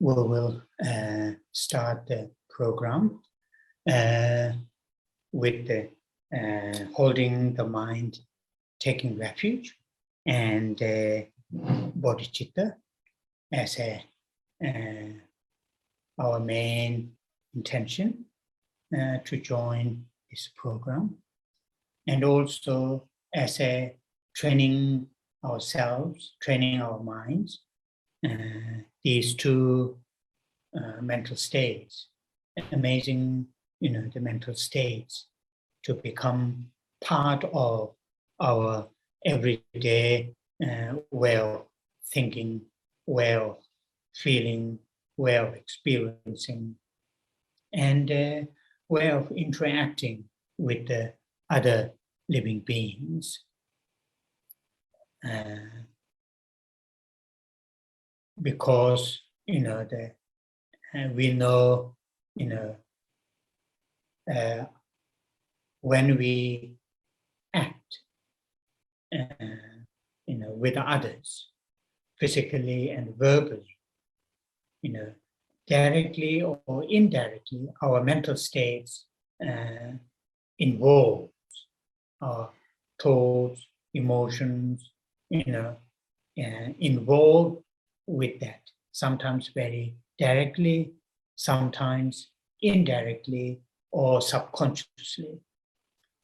we will start the program with the holding the mind, taking refuge, and bodhicitta as our main intention to join this program, and also as a training ourselves, training our minds, these two mental states, amazing, the mental states, to become part of our everyday way of thinking, way of feeling, way of experiencing, and way of interacting with the other living beings. Because we know when we act with others, physically and verbally, directly or indirectly, our mental states involve our thoughts, emotions, involved with that, sometimes very directly, sometimes indirectly or subconsciously.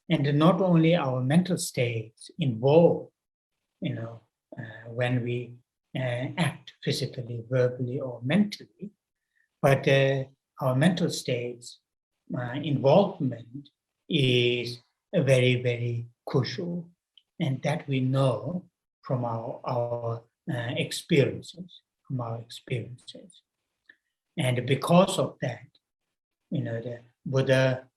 And not only our mental states involved, when we act physically, verbally, or mentally, but our mental states involvement is very, very crucial, and that we know from our experiences, And because of that, the Buddha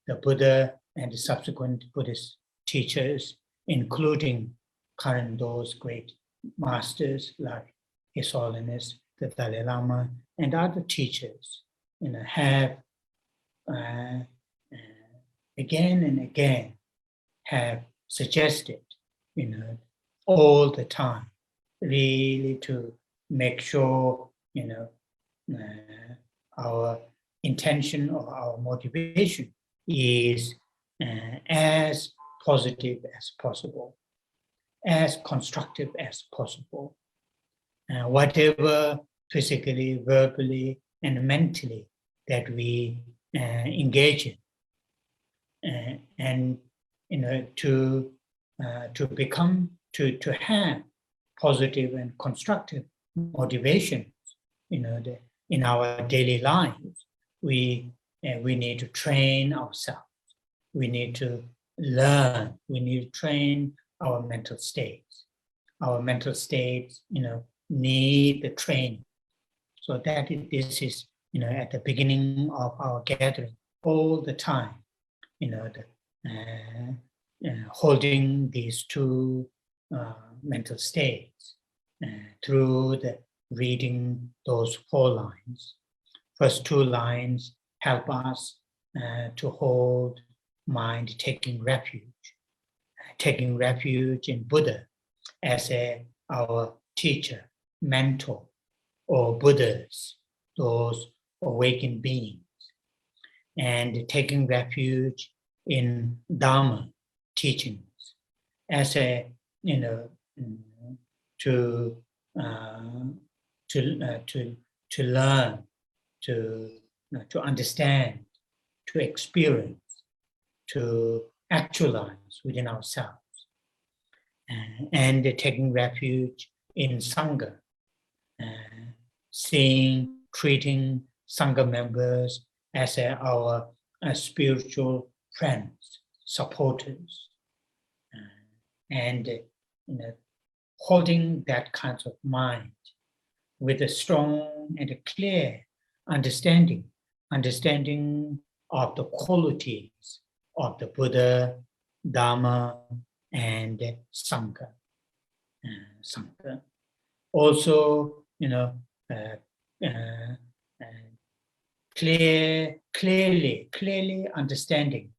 and the subsequent Buddhist teachers, including current those great masters like His Holiness, the Dalai Lama, and other teachers, have again and again have suggested, all the time, really to make sure, our intention or our motivation is as positive as possible, as constructive as possible. Whatever physically, verbally, and mentally that we engage in, and to have positive and constructive motivations, in our daily lives, we need to train ourselves. We need to learn. We need to train our mental states. Our mental states, need the training. So this is, at the beginning of our gathering, all the time, holding these two mental states through the reading those 4 lines. First 2 lines help us to hold mind taking refuge in Buddha as our teacher, mentor, or Buddhas, those awakened beings, and taking refuge in Dharma teachings as to learn, to understand, to experience, to actualize within ourselves, and taking refuge in Sangha, treating Sangha members as our spiritual friends, supporters, and holding that kind of mind with a strong and a clear understanding of the qualities of the Buddha, Dharma, and Sangha. Also, clearly understanding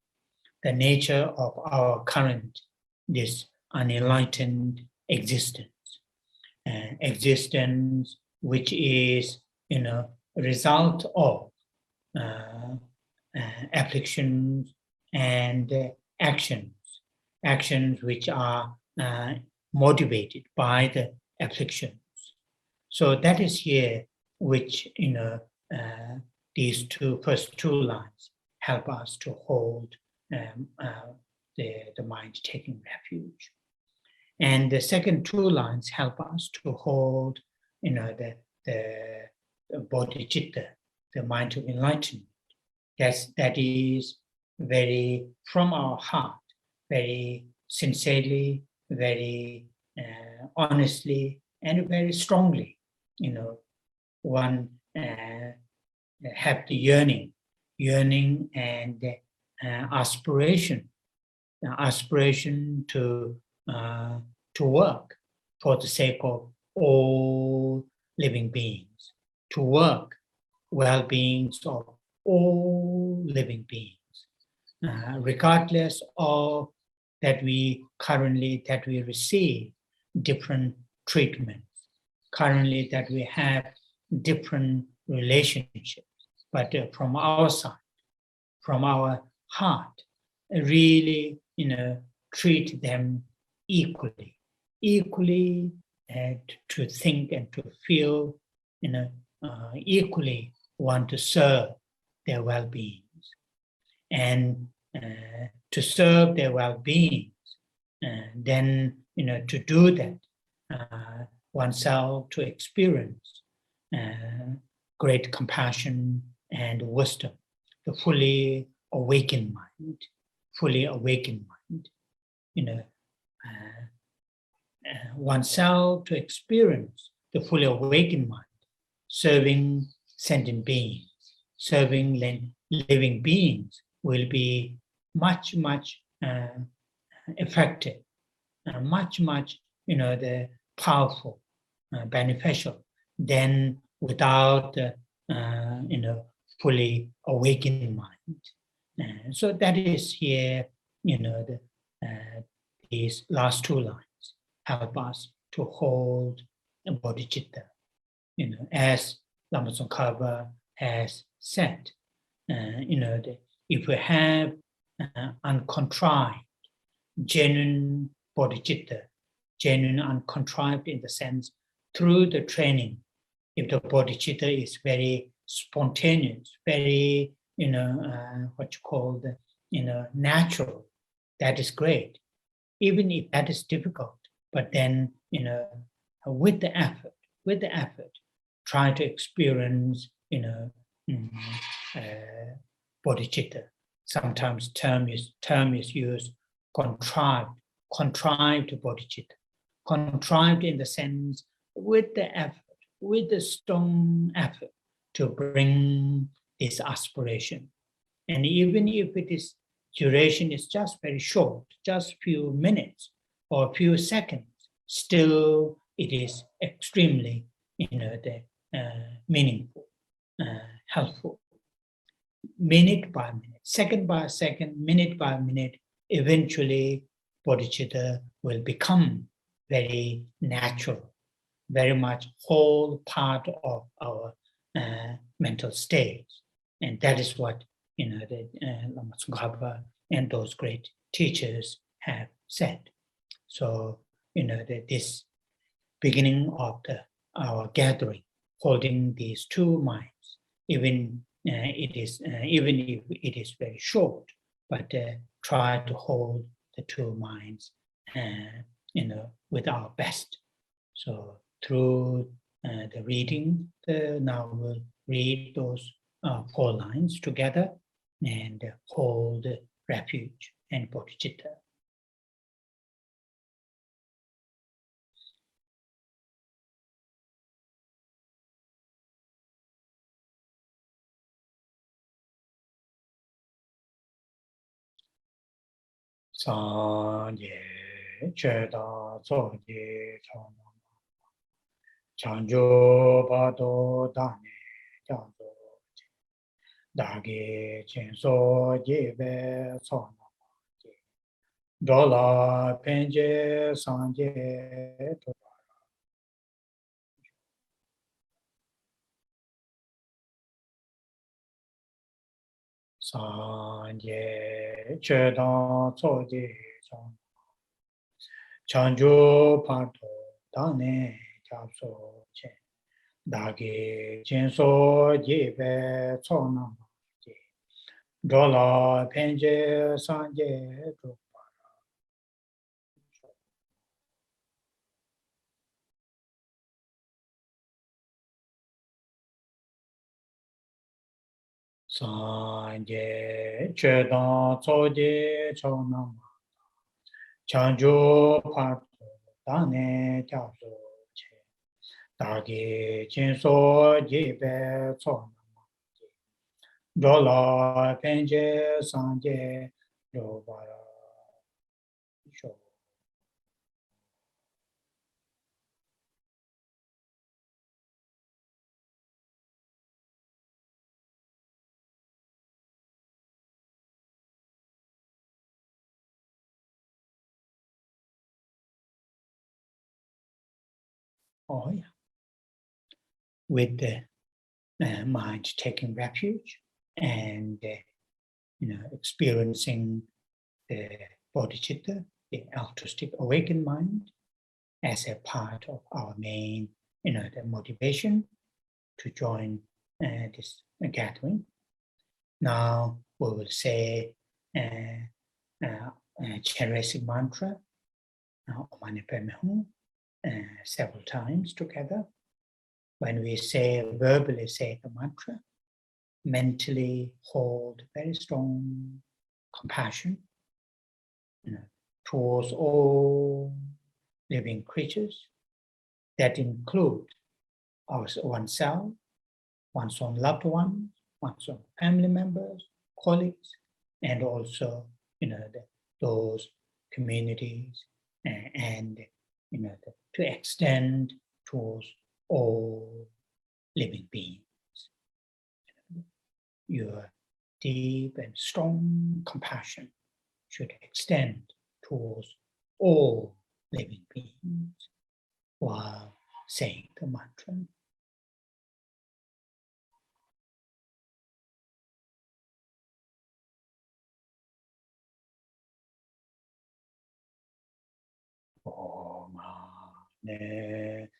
the nature of our current, this unenlightened existence, existence which is, result of afflictions and actions which are motivated by the afflictions. So that is here which, these first two lines help us to hold the mind taking refuge. And the second two lines help us to hold, the bodhicitta, the mind of enlightenment. That is very from our heart, very sincerely, very honestly, and very strongly, one have the yearning and aspiration to work for the sake of all living beings, to work well-beings of all living beings, regardless of that we receive different treatments, currently that we have different relationships, but from our side, from our heart, really, treat them equally, to think and to feel, equally want to serve their well-beings, and to serve their well-beings, then, to do that, oneself to experience great compassion and wisdom, the fully awakened mind, oneself to experience the fully awakened mind, serving sentient beings, serving living beings will be much effective, much the powerful, beneficial than without fully awakened mind. So that is here, these last two lines help us to hold a bodhicitta, as Lama Tsongkhapa has said, if we have uncontrived, genuine bodhicitta, genuine uncontrived in the sense through the training, if the bodhicitta is very spontaneous, very, natural, that is great. Even if that is difficult, but then, with the effort, try to experience, bodhicitta. Sometimes term is used, contrived bodhicitta. Contrived in the sense with the effort, with the strong effort to bring this aspiration. And even if it is duration is just very short, just few minutes or few seconds, still it is extremely, meaningful, helpful. Minute by minute, second by second, minute by minute, eventually bodhicitta will become very natural, very much whole part of our mental state. And that is what, the Lama Tsongkhapa and those great teachers have said. So, this beginning of our gathering, holding these two minds, even if it is very short, but try to hold the two minds, with our best. So through the reading, now we'll read those 4 lines together and hold refuge and bodhicitta. Sanje cheda zoje chona chanjo bado dane chanjo dage chenso jebe sona dola penje sanje Sanje Chedan Soji Chanjo Pato Dane Japso Che Dagi Jinso Jibe Tsona Dola Penje Sanje Sanje Chedan Soji Chona Chanjo Pato Dane Japso Che Dagi Jinso Jibe Tsona Dola Penje Sanje Dobara Sho. Oh yeah. With the mind taking refuge and experiencing the bodhicitta, the altruistic awakened mind, as a part of our main, the motivation to join this gathering. Now we will say cherished mantra, several times together. When we verbally say the mantra, mentally hold very strong compassion towards all living creatures that include oneself, one's own loved ones, one's own family members, colleagues, and also those communities and to extend towards all living beings. Your deep and strong compassion should extend towards all living beings while saying the mantra. Om Ne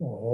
Oh.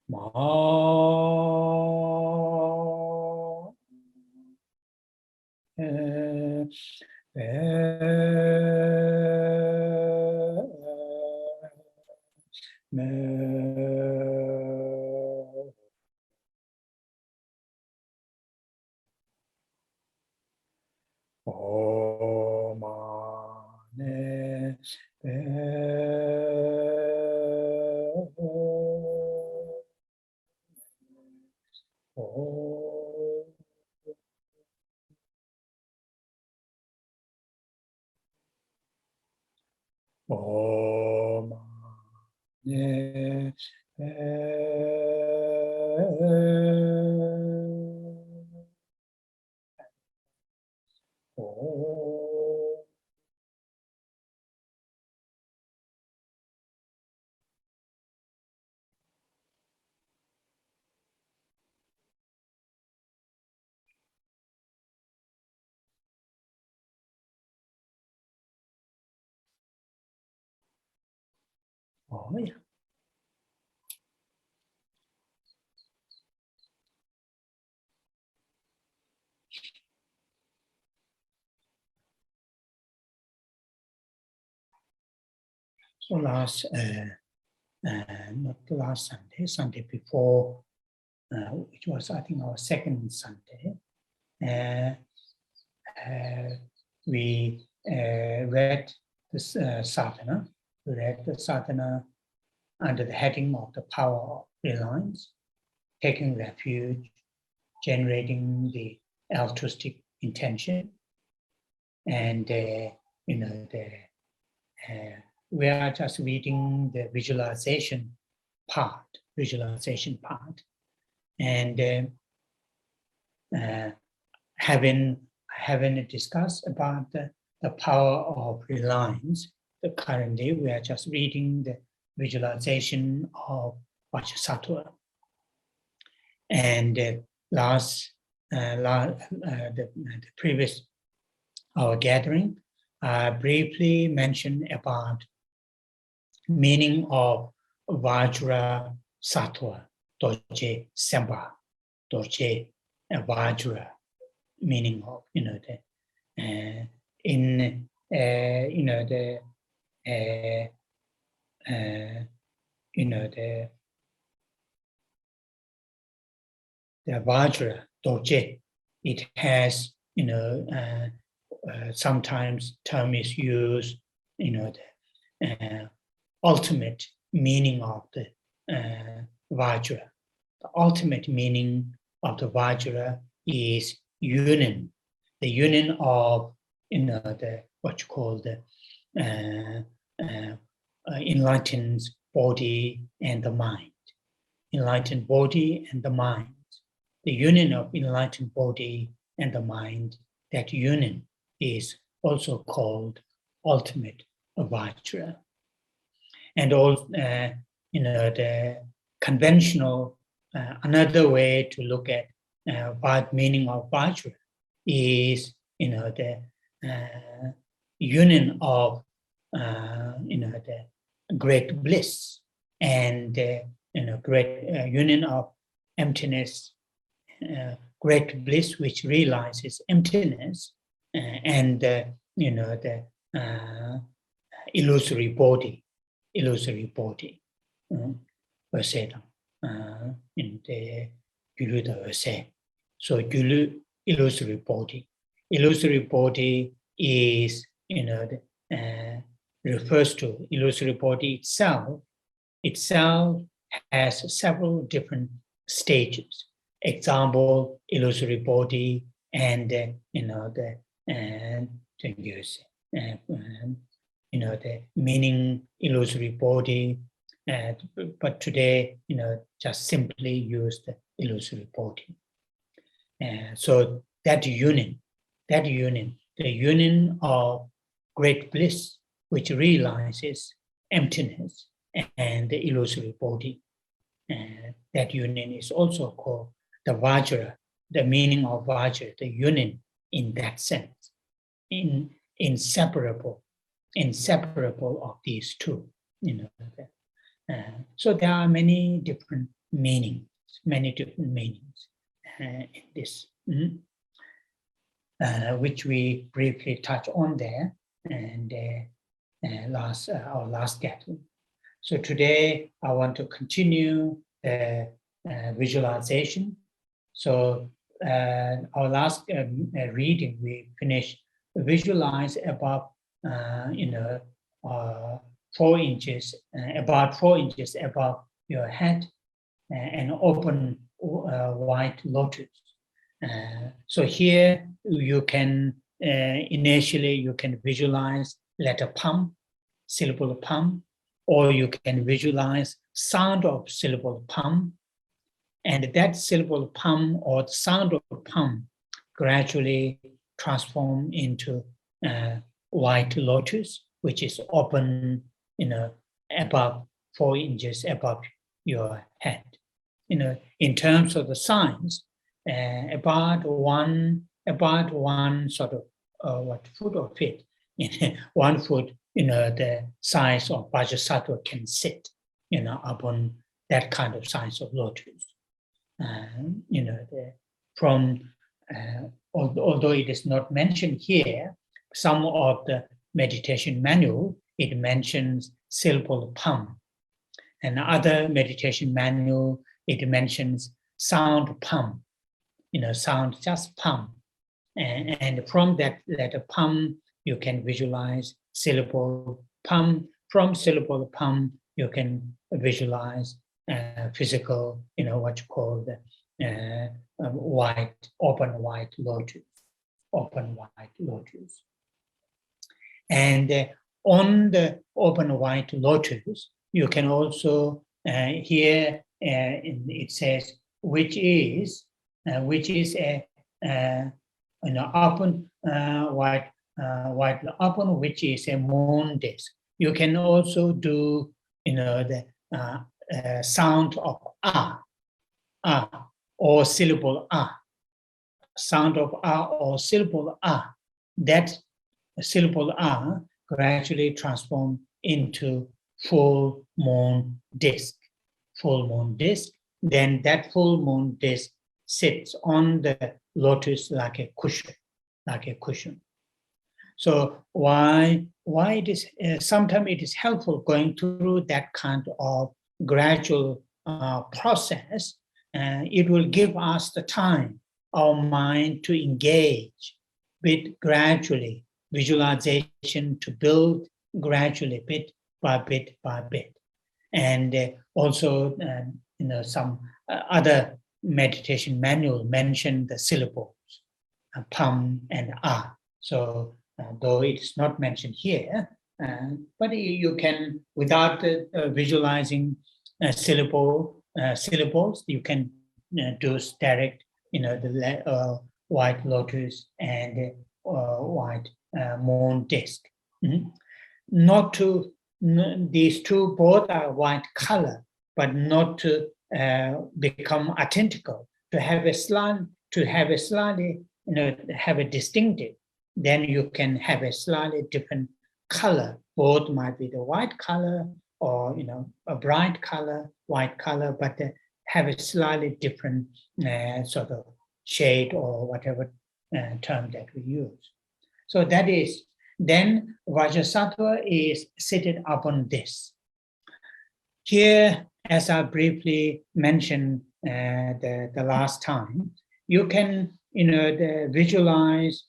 Ma Oh, yeah. So last, not the last Sunday, Sunday before, which was I think our second Sunday, we read this sadhana. We read the sadhana under the heading of the Power of Reliance, taking refuge, generating the altruistic intention, and we are just reading the visualization part, and having discussed about the power of reliance. Currently, we are just reading the visualization of Vajrasattva. And the previous our gathering, briefly mentioned about meaning of Vajrasattva, Dorje Semba, Dorje Vajra, meaning of the Vajra Dorje. It has sometimes term is used, the ultimate meaning of the Vajra. The ultimate meaning of the Vajra is union, the union of the what you call the enlightened body and the mind. Enlightened body and the mind. The union of enlightened body and the mind, that union is also called ultimate Vajra. And all the conventional, another way to look at what meaning of Vajra is the union of the great bliss and great union of emptiness, great bliss, which realizes emptiness, and the illusory body, Vaseda, in the Gyuluda Vase. So illusory body is, refers to illusory body itself. Itself has several different stages. Example, illusory body, and the meaning illusory body. But today, just simply use the illusory body. So that union, the union of great bliss, which realizes emptiness and the illusory body, that union is also called the Vajra. The meaning of Vajra, the union in that sense, inseparable of these two. So there are many different meanings in this, which we briefly touch on there, and our last gathering. So today I want to continue the visualization. So our last reading, we finished visualize above 4 inches, about 4 inches above your head, and open white lotus. So here you can initially you can visualize letter pam, syllable pam, or you can visualize sound of syllable pam, and that syllable pam or the sound of pam gradually transform into white lotus, which is open, above 4 inches above your head. In terms of the signs, about one sort of what foot or feet, 1 foot, the size of Vajrasattva can sit, upon that kind of size of lotus. Although it is not mentioned here, some of the meditation manual, it mentions syllable pam. And other meditation manual, it mentions sound pam, sound just pam. And from that letter pam, you can visualize syllable pam. From syllable pam, you can visualize physical, what you call the open white lotus. And on the open white lotus, you can also here it says which is a open white open, which is a moon disk. You can also do the sound of ah or syllable ah, sound of ah or syllable ah. That syllable ah gradually transform into full moon disk. Then that full moon disk sits on the lotus like a cushion. So why it is sometimes it is helpful going through that kind of gradual process. It will give us the time, our mind, to engage bit gradually, visualization to build gradually, bit by bit. And also, some other meditation manual mention the syllables, pam and ah. So though it's not mentioned here, but you can, without visualizing syllables, you can do direct, the white lotus and white moon disk. Not to these two both are white color, but not to become identical. To have a slightly, have a distinctive. Then you can have a slightly different color. Both might be the white color, or a bright color, white color, but they have a slightly different sort of shade or whatever term that we use. So that is, then Vajrasattva is seated upon this. Here, as I briefly mentioned the last time, you can visualize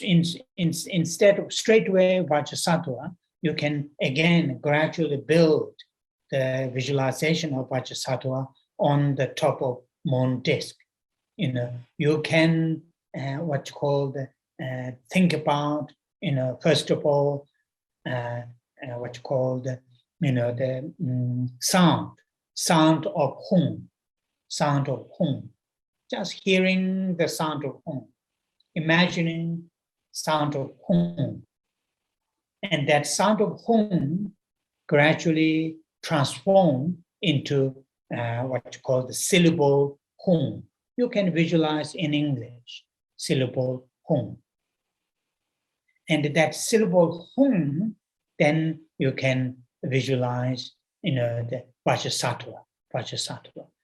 instead of straightway Vajrasattva, you can again gradually build the visualization of Vajrasattva on the top of moon disk. You can what you call think about first of all what you call the sound of hum, just hearing the sound of hum, imagining sound of hum, and that sound of hum gradually transform into what you call the syllable hum. You can visualize in English syllable hum, and that syllable hum, then you can visualize the Vajrasattva.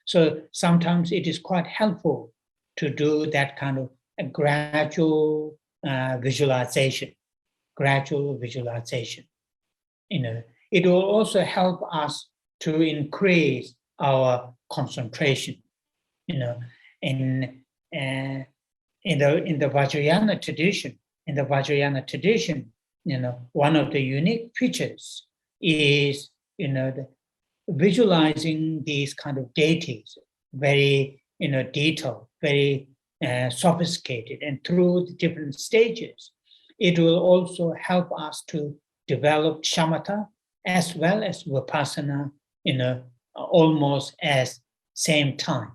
So sometimes it is quite helpful to do that kind of a gradual visualization. It will also help us to increase our concentration. In the Vajrayana tradition, one of the unique features is the visualizing these kind of deities, very detailed, very sophisticated, and through the different stages, it will also help us to develop shamatha as well as vipassana almost as same time.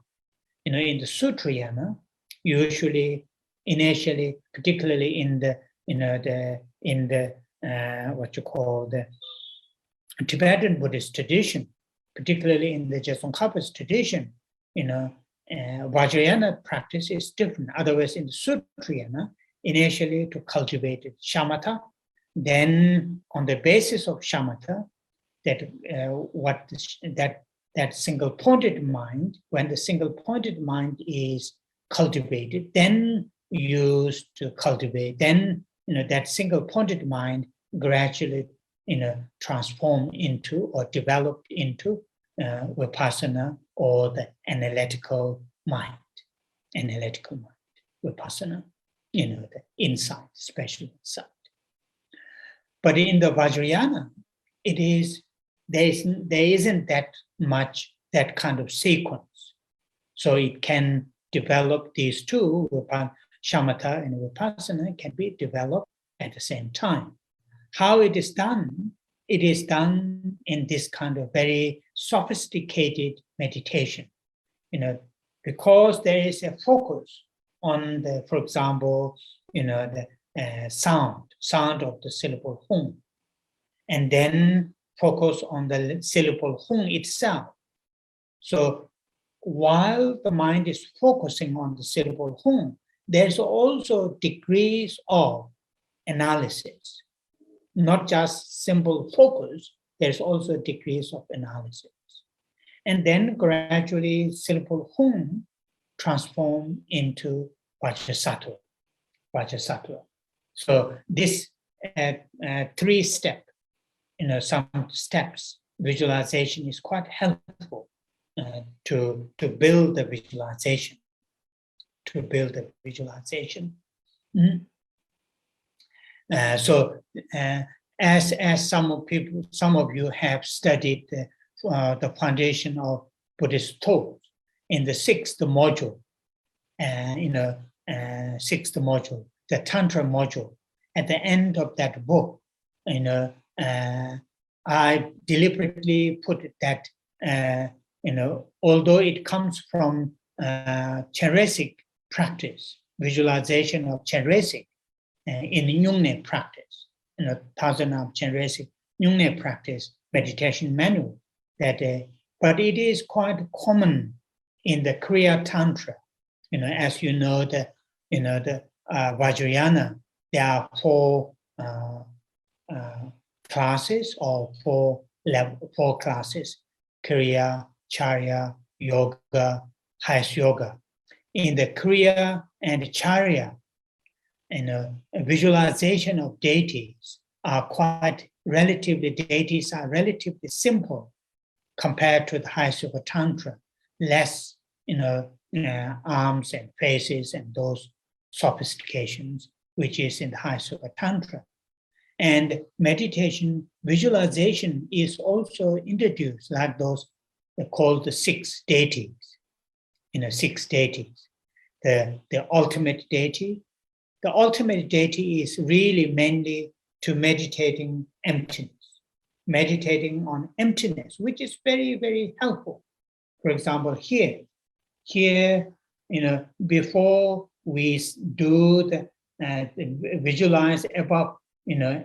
In the Sutrayana, usually initially, particularly in the what you call the Tibetan Buddhist tradition, particularly in the Geshe tradition, Vajrayana practice is different. Otherwise, in the Sutrayana, initially to cultivate shamatha, then on the basis of shamatha, that single-pointed mind, when the single-pointed mind is cultivated, then used to cultivate, then that single-pointed mind gradually transform into or develop into vipassana or the analytical mind, vipassana, the insight, special insight. But in the Vajrayana, there isn't that much that kind of sequence. So it can develop these two, shamatha and vipassana can be developed at the same time. How it is done? It is done in this kind of very sophisticated meditation, because there is a focus on the, for example, the sound of the syllable hum, and then focus on the syllable hum itself. So while the mind is focusing on the syllable hum, there's also degrees of analysis. Not just simple focus, there's also degrees of analysis. And then gradually syllable hum transform into Vajrasattva. So this three-step, some steps, visualization is quite helpful to build the visualization. Mm-hmm. As some of you have studied the foundation of Buddhist thought in the sixth module, the tantra module, at the end of that book, I deliberately put that although it comes from Chenrezig practice, visualization of Chenrezig in the Nyungne practice, Sadhana of Chenrezig Nyungne practice meditation manual, but it is quite common in the Kriya Tantra. As you know, the Vajrayana, there are four classes or four level, 4 classes: Kriya, Charya, Yoga, highest Yoga. In the Kriya and Charya, visualization of deities are deities are relatively simple compared to the highest Yoga Tantra, less, arms and faces and those sophistications, which is in the highest Yoga Tantra. And meditation, visualization is also introduced, like those called the Six Deities, 6 deities. The ultimate deity. The ultimate deity is really mainly to meditating emptiness, meditating on emptiness, which is very, very helpful. For example, here, before we do the visualize above,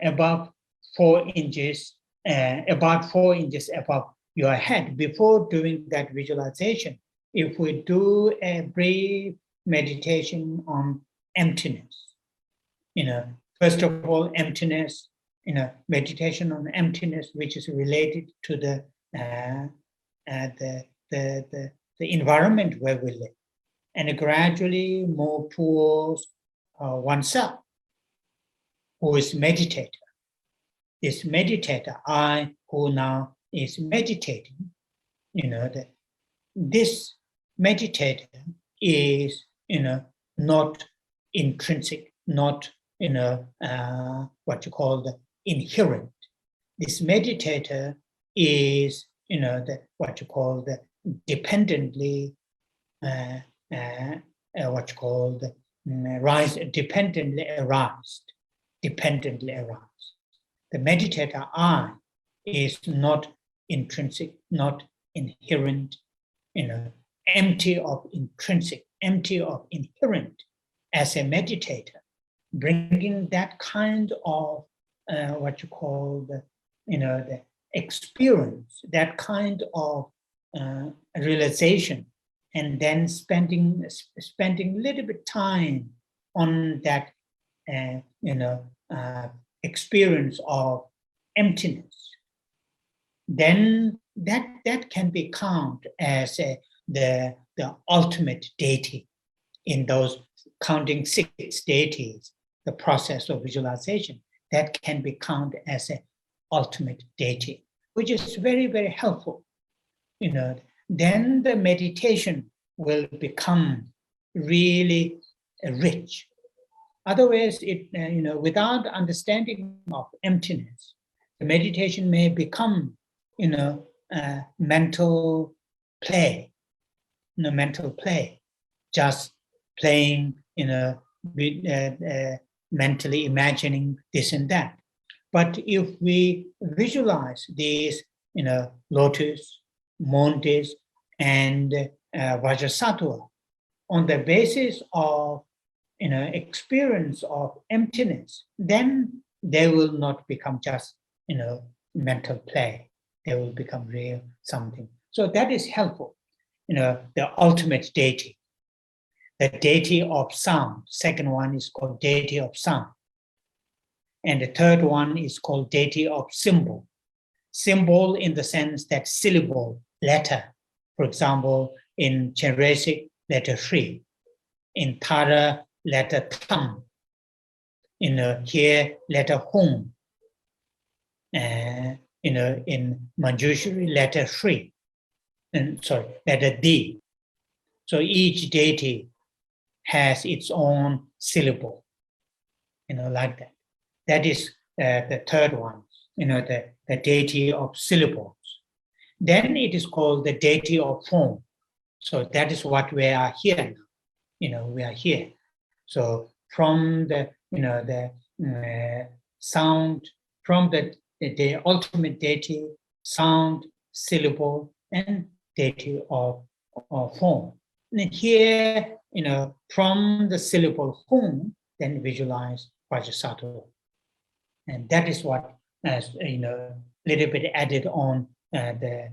above 4 inches, about 4 inches above your head, before doing that visualization, if we do a brief meditation on emptiness, first of all, emptiness, meditation on emptiness, which is related to the environment where we live, and gradually move towards oneself, who is meditator. This meditator, I, who now is meditating, this meditator is, not intrinsic, not, what you call the inherent. This meditator is, what you call the dependently, what you call the dependently aroused. The meditator I is not intrinsic, not inherent, empty of intrinsic, empty of inherent. As a meditator, bringing that kind of what you call the, the experience, that kind of realization, and then spending a little bit time on that, experience of emptiness, then that can be counted as the ultimate deity in those counting 6 deities, the process of visualization, that can be counted as an ultimate deity, which is very, very helpful. Then the meditation will become really rich. Otherwise, without understanding of emptiness, the meditation may become, mental play, just playing, mentally imagining this and that. But if we visualize these, lotus, montes, and Vajrasattva on the basis of, experience of emptiness, then they will not become just, mental play. They will become real something. So that is helpful. The ultimate deity, the deity of sound. Second one is called deity of sound. And the third one is called deity of symbol. Symbol in the sense that syllable, letter. For example, in Cheresic, letter 3. In Tara, letter Tam. Here, letter Hum. In Manjushri, letter 3. Letter D. So each deity has its own syllable, like that. That is the third one, the deity of syllables. Then it is called the deity of form. So that is what we are here now. We are here. So from the, sound, from the ultimate deity, sound, syllable, and deity of form. And here, from the syllable hum, then visualize Vajrasattva. And that is what, little bit added on the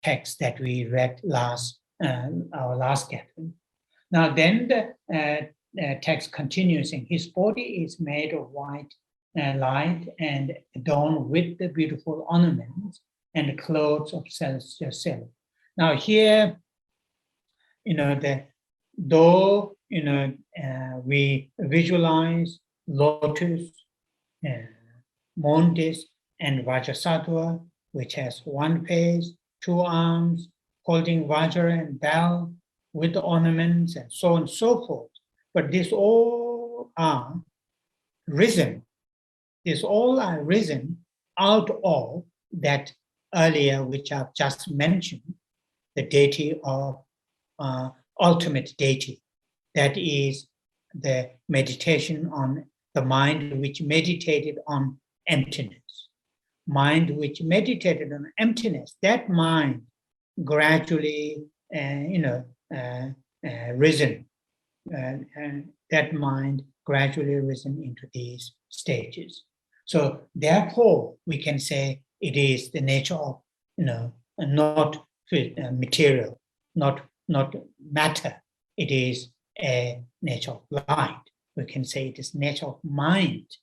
text that we read our last gathering. Now then the text continues, and his body is made of white light and adorned with the beautiful ornaments and the clothes of celestial self. Now here, though we visualize lotus, montis, and Vajrasattva, which has one face, two arms, holding Vajra and bell with the ornaments and so on and so forth. But these all are risen. These all are risen out of that earlier, which I've just mentioned, the deity of ultimate deity. That is the meditation on the mind which meditated on emptiness. Mind which meditated on emptiness, that mind gradually, risen, and that mind gradually risen into these stages. So therefore, we can say it is the nature of, not material, not matter. It is a nature of light. We can say it is nature of mind.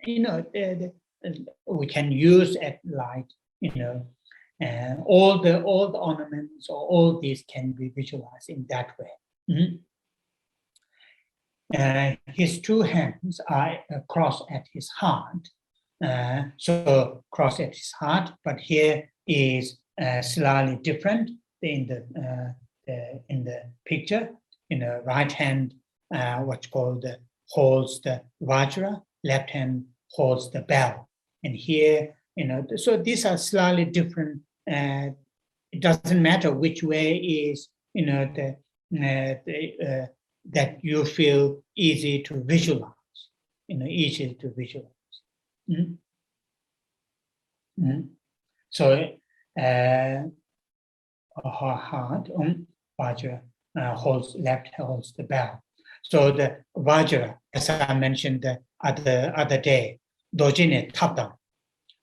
We can use at light. All the ornaments or all these can be visualized in that way. His two hands are crossed at his heart. So cross at his heart, but here is slightly different in the picture. Right hand, what's called holds the Vajra, left hand holds the bell, and here, so these are slightly different. It doesn't matter which way is, that you feel easy to visualize, easy to visualize. So her heart, Vajra, left holds the bell. So the Vajra, as I mentioned the other day, dojine tabdam.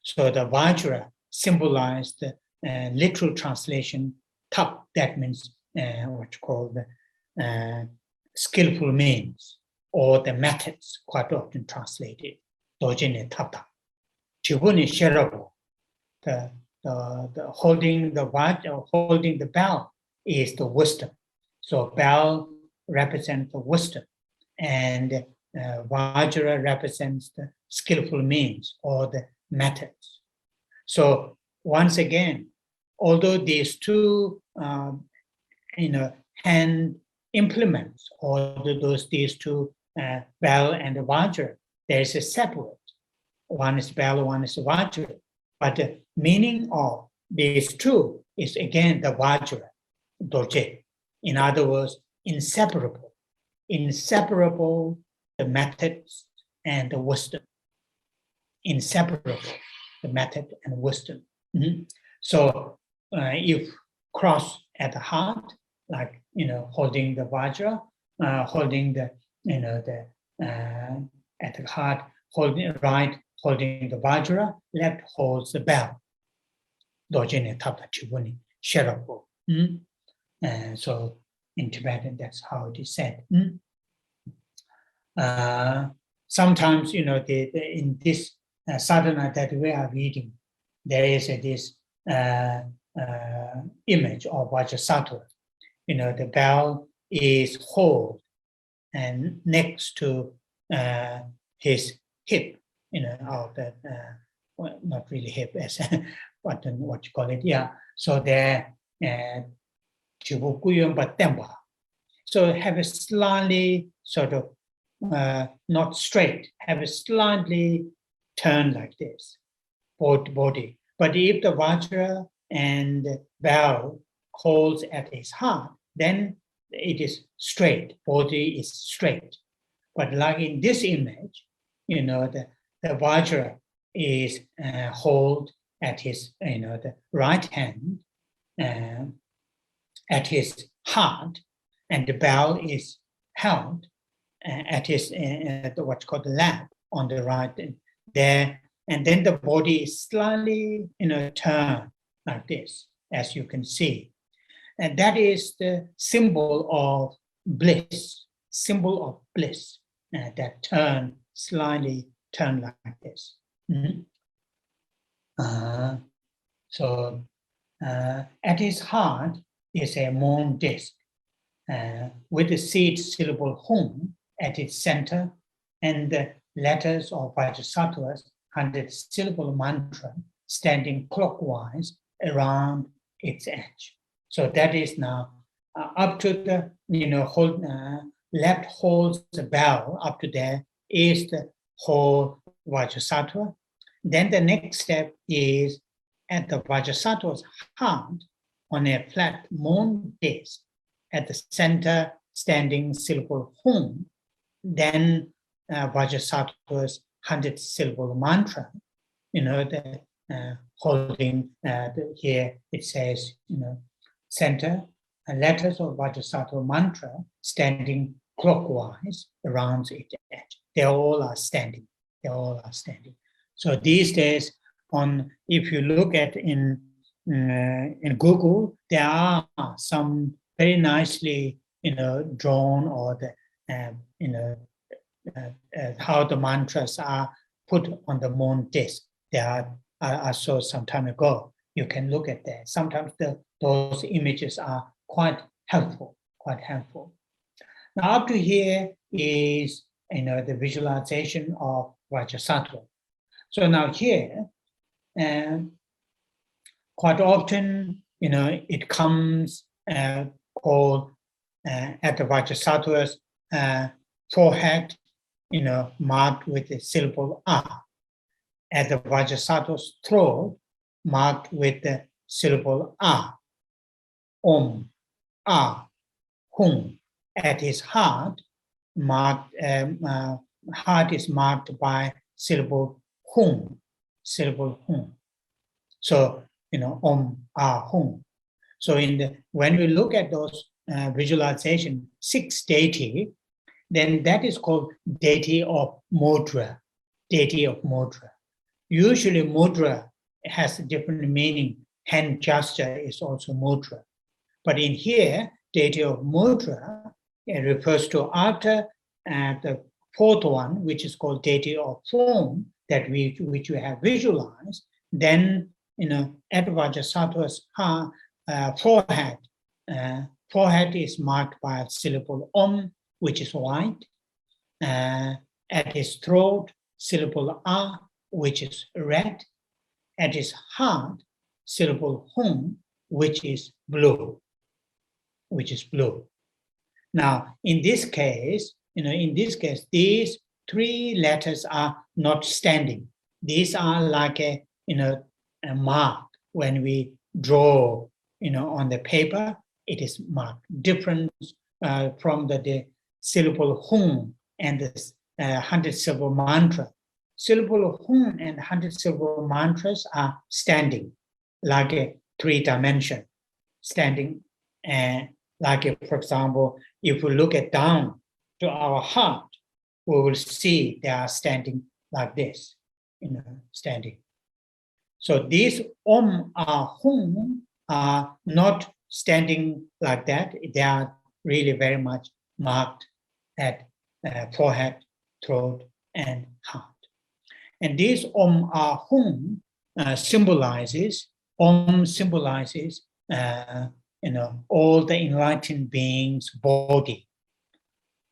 So the Vajra symbolized the literal translation, tab, that means what's called skillful means, or the methods, quite often translated. Dojine tabdam. Chibuni sherabo. The holding the Vajra, holding the bell is the wisdom. So bell represents the wisdom, and Vajra represents the skillful means or the methods. So once again, although these two, hand implements, or these two, bell and the Vajra, there is a separate. One is bell, one is Vajra. But the meaning of these two is again the Vajra, doje. In other words, inseparable. Inseparable, the methods and the wisdom. Inseparable, the method and wisdom. So if cross at the heart, like, holding the Vajra, holding the, at the heart, holding right, holding the Vajra, left holds the bell. Dojine tabda chibuni sherapo. So in Tibetan, that's how it is said. Sometimes, in this sadhana that we are reading, there is this image of Vajrasattva. The bell is held and next to his hip, of that, well, not really hip, as what you call it, yeah. So there, so have a slightly sort of not straight, have a slightly turn like this, both body. But if the Vajra and bell holds at his heart, then it is straight, body is straight. But like in this image, the Vajra is hold at his, the right hand at his heart, and the bell is held at his what's called the lap on the right there, and then the body is slightly turned like this, as you can see, and that is the symbol of bliss, that turn slightly turn like this. So at its heart is a moon disk with the seed syllable hum at its center and the letters of Vajrasattva's 100-syllable mantra standing clockwise around its edge. So that is now up to the, left holds the bell, up to there is the whole Vajrasattva. Then the next step is at the Vajrasattva's heart on a flat moon disk at the center standing syllable hum, then Vajrasattva's 100-syllable mantra, holding here it says, center, letters of Vajrasattva mantra standing clockwise around its edge. They all are standing. They all are standing. So these days, if you look at in Google, there are some very nicely, drawn, or the, how the mantras are put on the moon disk. I saw some time ago. You can look at that. Sometimes those images are quite helpful. Now up to here is the visualization of Vajrasattva. So now here, quite often, it comes called at the Vajrasattva's forehead, marked with the syllable A. At the Vajrasattva's throat, marked with the syllable A. Om, A, Hum. At his heart, heart is marked by syllable Hum. So, Om, A, Hum. So when we look at those visualization, 6 deity, then that is called Deity of Mudra. Deity of Mudra. Usually mudra has a different meaning. Hand gesture is also mudra. But in here, Deity of Mudra, it refers to after the fourth one, which is called Deity of Form, which we have visualized. Then, at Vajrasattva's forehead, forehead is marked by a syllable Om, which is white. At his throat, syllable A, which is red. At his heart, syllable Hum, which is blue. Now, in this case, these 3 letters are not standing. These are like a mark. When we draw, on the paper, it is marked. Different from the syllable Hum and the 100-syllable mantra. Syllable of Hum and 100-syllable mantras are standing, like a 3-dimension, standing. For example, if we look down to our heart, we will see they are standing like this, standing. So these Om, Hum are not standing like that. They are really very much marked at forehead, throat, and heart. And this Om, Hum symbolizes all the enlightened beings' body.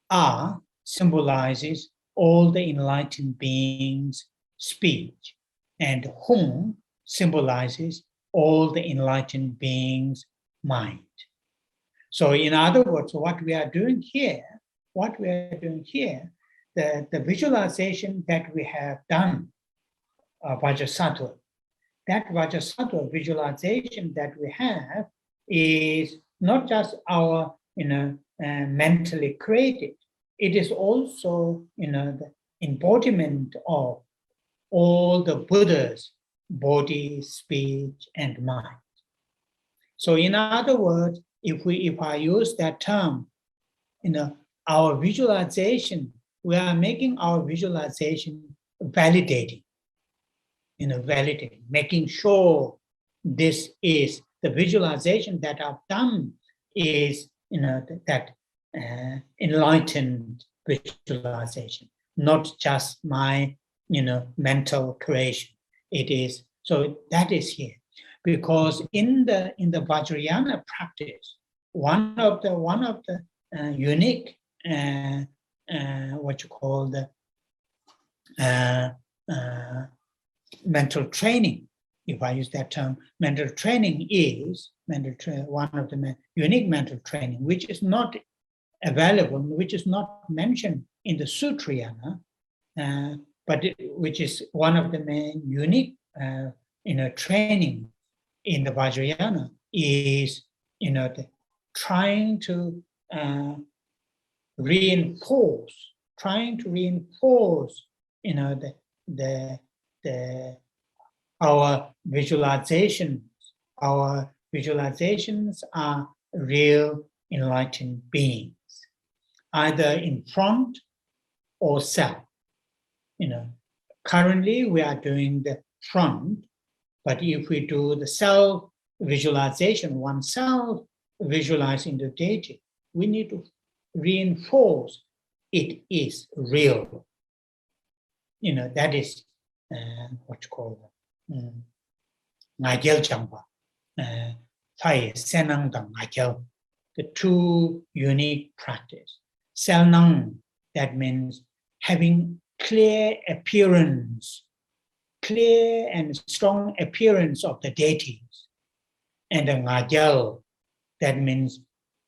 A symbolizes all the enlightened beings' speech. And Hum symbolizes all the enlightened beings' mind. So in other words, what we are doing here, the visualization that we have done, Vajrasattva, that Vajrasattva visualization that we have is not just our, mentally created. It is also, the embodiment of all the Buddha's body, speech, and mind. So in other words, if I use that term, our visualization, we are making our visualization validating, making sure this is the visualization that I've done is, that enlightened visualization, not just my mental creation. It is, so that is here. Because in the Vajrayana practice, one of the unique what you call the mental training, if I use that term, mental training is one of the unique mental training, which is not available, which is not mentioned in the Sutrayana, but which is one of the main unique training in the Vajrayana, is trying to reinforce our visualizations. Our visualizations are real enlightened beings, either in front or self. Currently we are doing the front, but if we do the self visualization, oneself visualizing the deity, we need to reinforce it is real. That is what you call Ngajel Jamba, Thai Senang Dang Ngajel, the two unique practice. Selnang, that means having clear and strong appearance of the deities. And the Ngajel, that means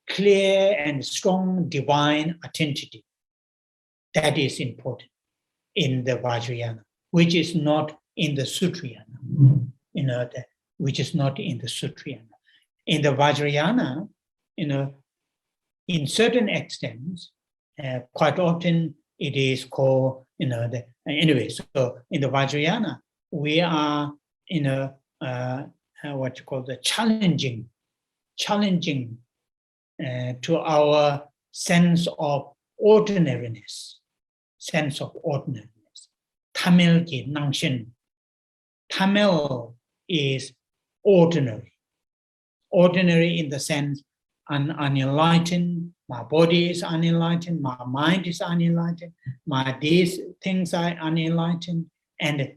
clear and strong divine identity. That is important in the Vajrayana, which is not in the Sutrayana. Which is not in the Sutrayana. In the Vajrayana, in certain extents, quite often it is called, anyway. So in the Vajrayana, we are what you call the challenging to our sense of ordinariness. Tamil ki nangshin. Tamil is ordinary. Ordinary in the sense unenlightened. My body is unenlightened. My mind is unenlightened. These things are unenlightened. And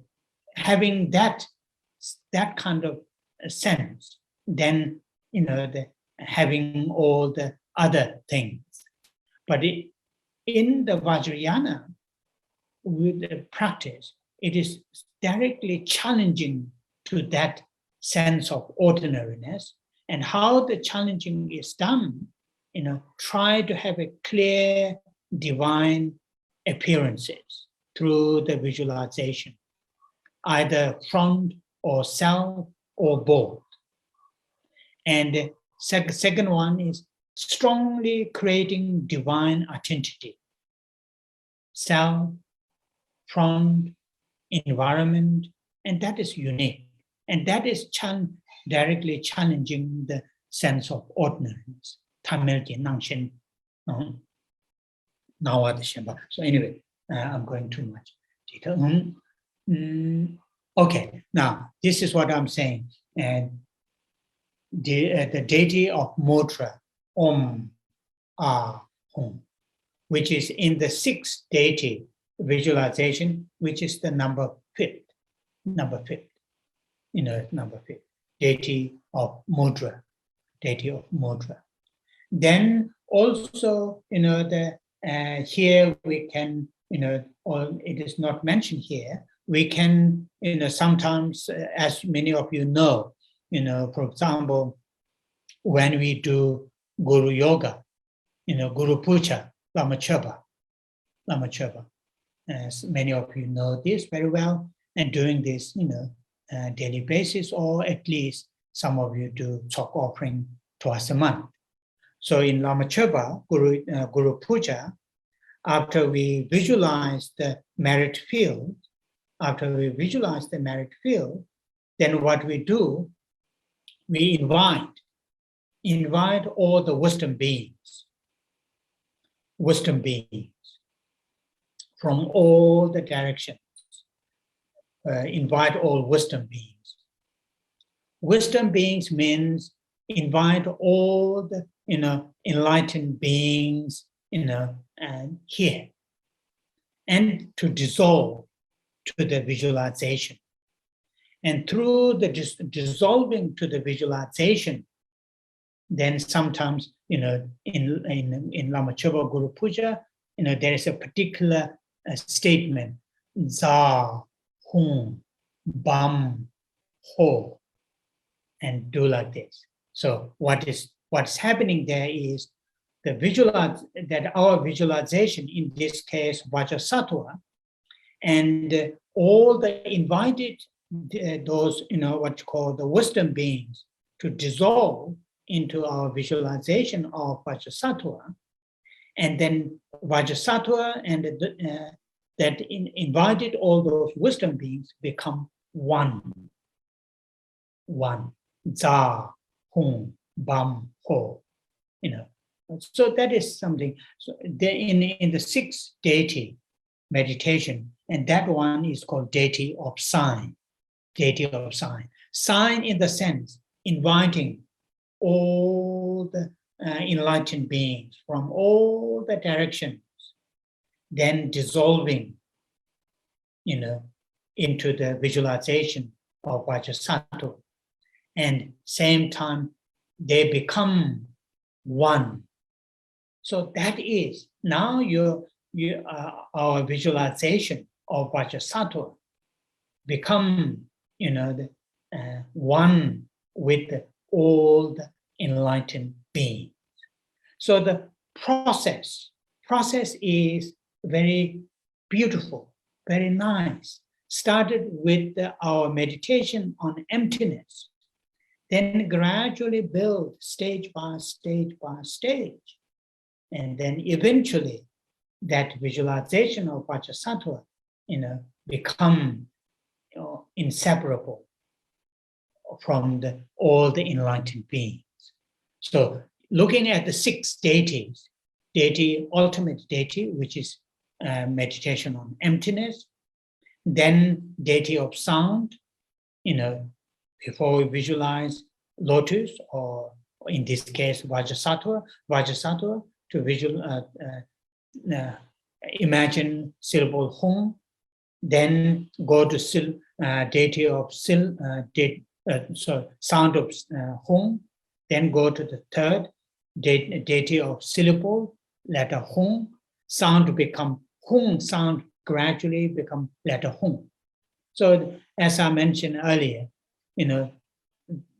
having that kind of sense, then having all the other things. But in the Vajrayana, with the practice, it is directly challenging to that sense of ordinariness. And how the challenging is done, try to have a clear divine appearances through the visualization, either front or self or both. And second one is strongly creating divine identity. Self, front, environment, and that is unique. And that is directly challenging the sense of ordinariness. So anyway, I'm going too much detail. Okay, now this is what I'm saying. And the deity of mudra, Om, Ah, Hum, which is in the sixth deity visualization, which is the number fifth, deity of mudra. Then also, here we can, or it is not mentioned here, we can, sometimes, as many of you know, for example, when we do Guru Yoga, Guru Puja, Lama Chöpa. As many of you know this very well, and doing this, daily basis, or at least some of you do chalk offering twice a month. So in Lama Chöpa, Guru Puja, after we visualize the merit field, then what we do, we invite all the wisdom beings from all the directions. Invite all wisdom beings. Wisdom beings means invite all the enlightened beings here, and to dissolve to the visualization. And through the dissolving to the visualization, then sometimes, in Lama Choba Guru Puja, there is a particular statement, za, hum, bam, ho, and do like this. So what's happening there is our visualization, in this case Vajrasattva, and all the invited those what you call the wisdom beings to dissolve into our visualization of Vajrasattva, and then Vajrasattva and that invited all those wisdom beings become one, za, hum, bam, ho, So that is something. So in the sixth deity meditation, and that one is called deity of sign. Deity of sign. Sign in the sense inviting all the enlightened beings from all the directions, then dissolving, into the visualization of Vajrasattva, and same time they become one. So that is now our visualization of Vajrasattva become, one with all the enlightened beings. So the process is very beautiful, very nice. Started with our meditation on emptiness, then gradually build stage by stage by stage. And then eventually that visualization of Vajrasattva, become inseparable from all the enlightened beings. So looking at the six deities, ultimate deity, which is meditation on emptiness, then deity of sound, before we visualize lotus, or in this case Vajrasattva, to imagine syllable hum, then go to deity of sound of hum, then go to the third deity of syllable, letter hum, sound become hum, sound gradually become letter hum. So as I mentioned earlier,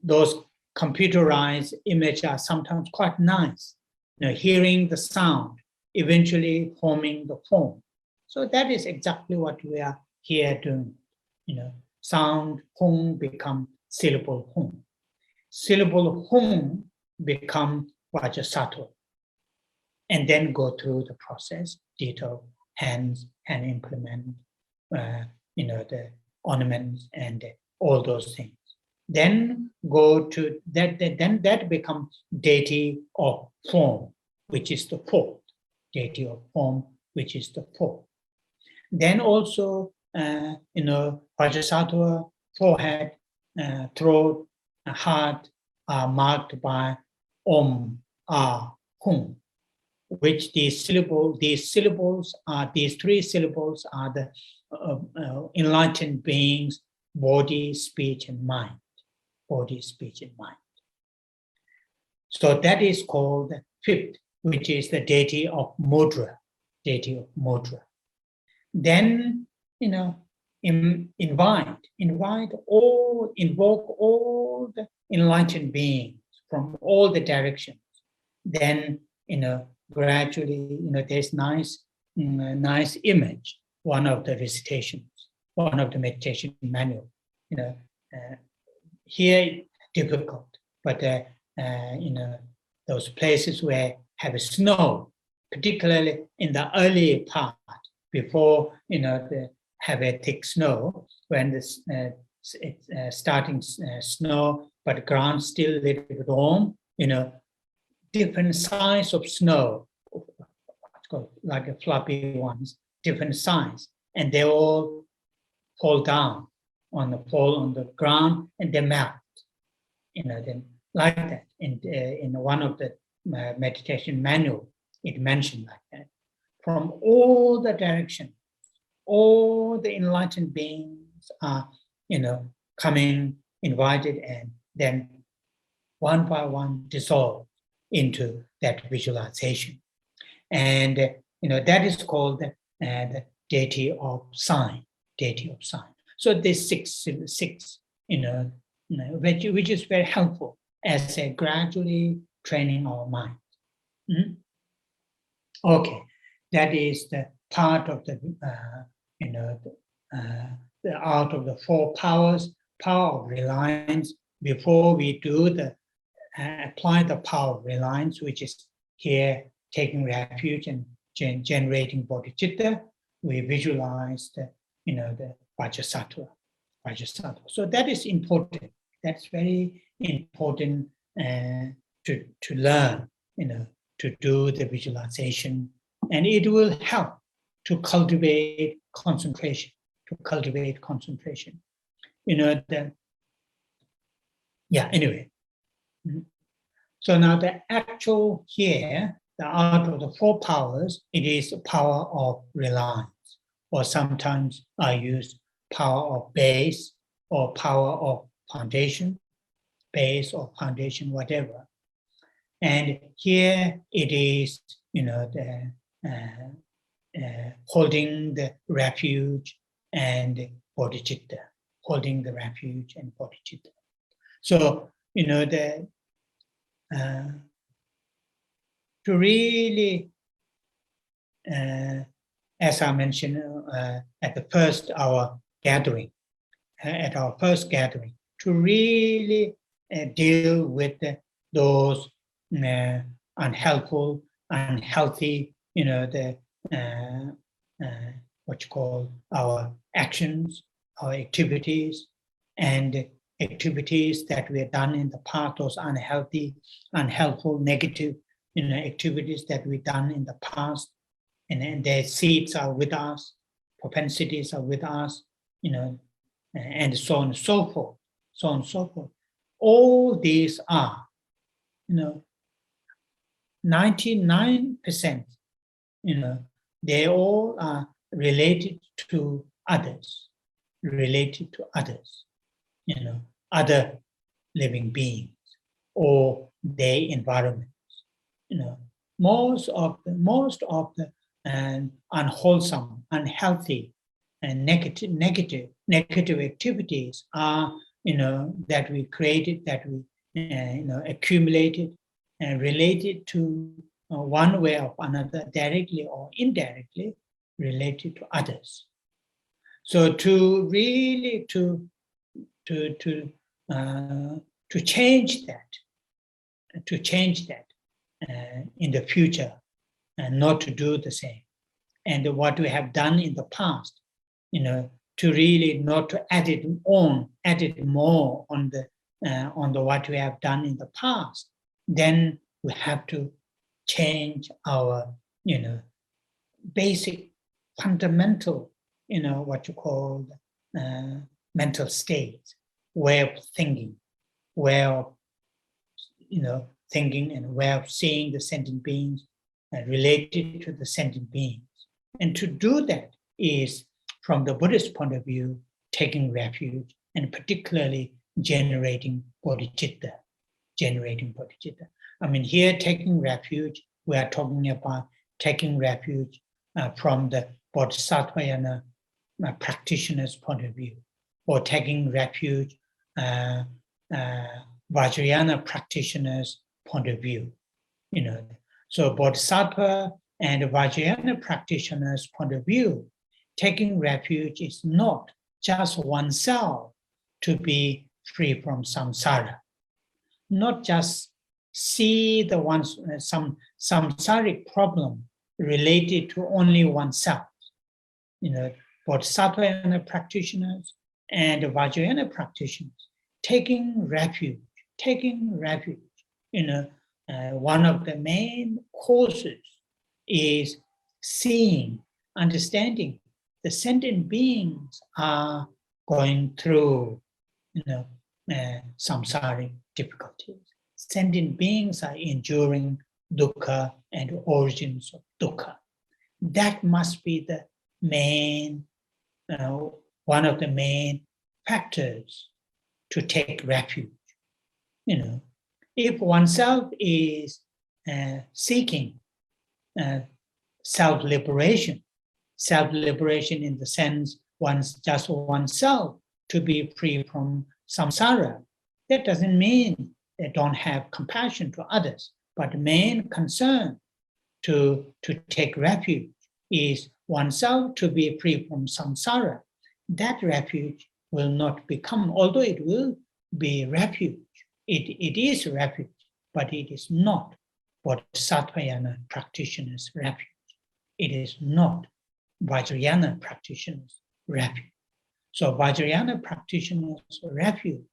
those computerized images are sometimes quite nice, hearing the sound, eventually forming the form. So that is exactly what we are here doing. Sound hum become syllable hum. Syllable hum become Vajrasattva. And then go through the process, detail, hands, hand implement, the ornaments and all those things. Then go to that becomes deity of form, which is the fourth. Deity of form, which is the fourth. Then also, Vajrasattva, forehead, throat, heart are marked by Om, Ah, Hum, which these three syllables are the enlightened beings, body, speech, and mind. Body, speech, and mind. So that is called the fifth, which is the deity of mudra, deity of mudra. Then, invoke all the enlightened beings from all the directions. Then, gradually, there's nice image, one of the recitations, one of the meditation manual. Here difficult, but those places where have snow, particularly in the early part, before have a thick snow, when it's starting snow, but ground still a little bit warm, different size of snow, like a floppy ones, different size, and they all fall down on the ground, and they melt. Then like that. In one of the meditation manual, it mentioned like that. From all the directions, all the enlightened beings are, coming, invited, and then one by one dissolve into that visualization. And, that is called the Deity of Sign, Deity of Sign. So there's six, which is very helpful as a gradually training our mind. Okay, that is the part of the, the art of the four powers, power of reliance. Before we do the apply the power of reliance, which is here taking refuge and generating bodhicitta, we visualize the, the Vajrasattva. So that is important. That's very important to learn, to do the visualization, and it will help to cultivate concentration. Anyway. So now the actual here, the art of the four powers, it is the power of reliance, or sometimes I use power of base or power of foundation, base or foundation, whatever. And here it is, holding the refuge and bodhicitta, holding the refuge and bodhicitta. So, to really, as I mentioned at the first our gathering, to really deal with those unhealthy, what you call our actions, our activities, and activities that we have done in the past, those unhealthy, unhelpful, negative, activities that we've done in the past, and their seeds are with us, propensities are with us, and so on and so forth, All these are, 99%, they all are related to others, other living beings or their environments. Most of the unwholesome, unhealthy, and negative activities are, that we created, that we, accumulated, and related to one way or another, directly or indirectly, related to others. So to really to change that, in the future, and not to do the same. And what we have done in the past, to really not to add it more on the what we have done in the past, then we have to change our, basic, fundamental, what you call mental state, way of thinking, way of, thinking and way of seeing the sentient beings related to the sentient beings. And to do that is, from the Buddhist point of view, taking refuge and particularly generating bodhicitta. I mean, here taking refuge, we are talking about taking refuge from the Bodhisattva practitioner's point of view, or taking refuge Vajrayana practitioners' point of view. So Bodhisattva and Vajrayana practitioners' point of view, taking refuge is not just oneself to be free from samsara, not just see the some samsaric problem related to only oneself. Bodhisattva practitioners and Vajrayana practitioners taking refuge. One of the main causes is seeing, understanding the sentient beings are going through, samsaric difficulties. Sentient beings are enduring dukkha and origins of dukkha. That must be the main one of the main factors to take refuge. If oneself is seeking self-liberation in the sense just oneself to be free from samsara, that doesn't mean they don't have compassion to others, but the main concern to take refuge is oneself to be free from samsara. That refuge will not become, although it will be refuge, it is refuge, but it is not Bodhisattvayana practitioners' refuge. It is not Vajrayana practitioners' refuge. So Vajrayana practitioners' refuge,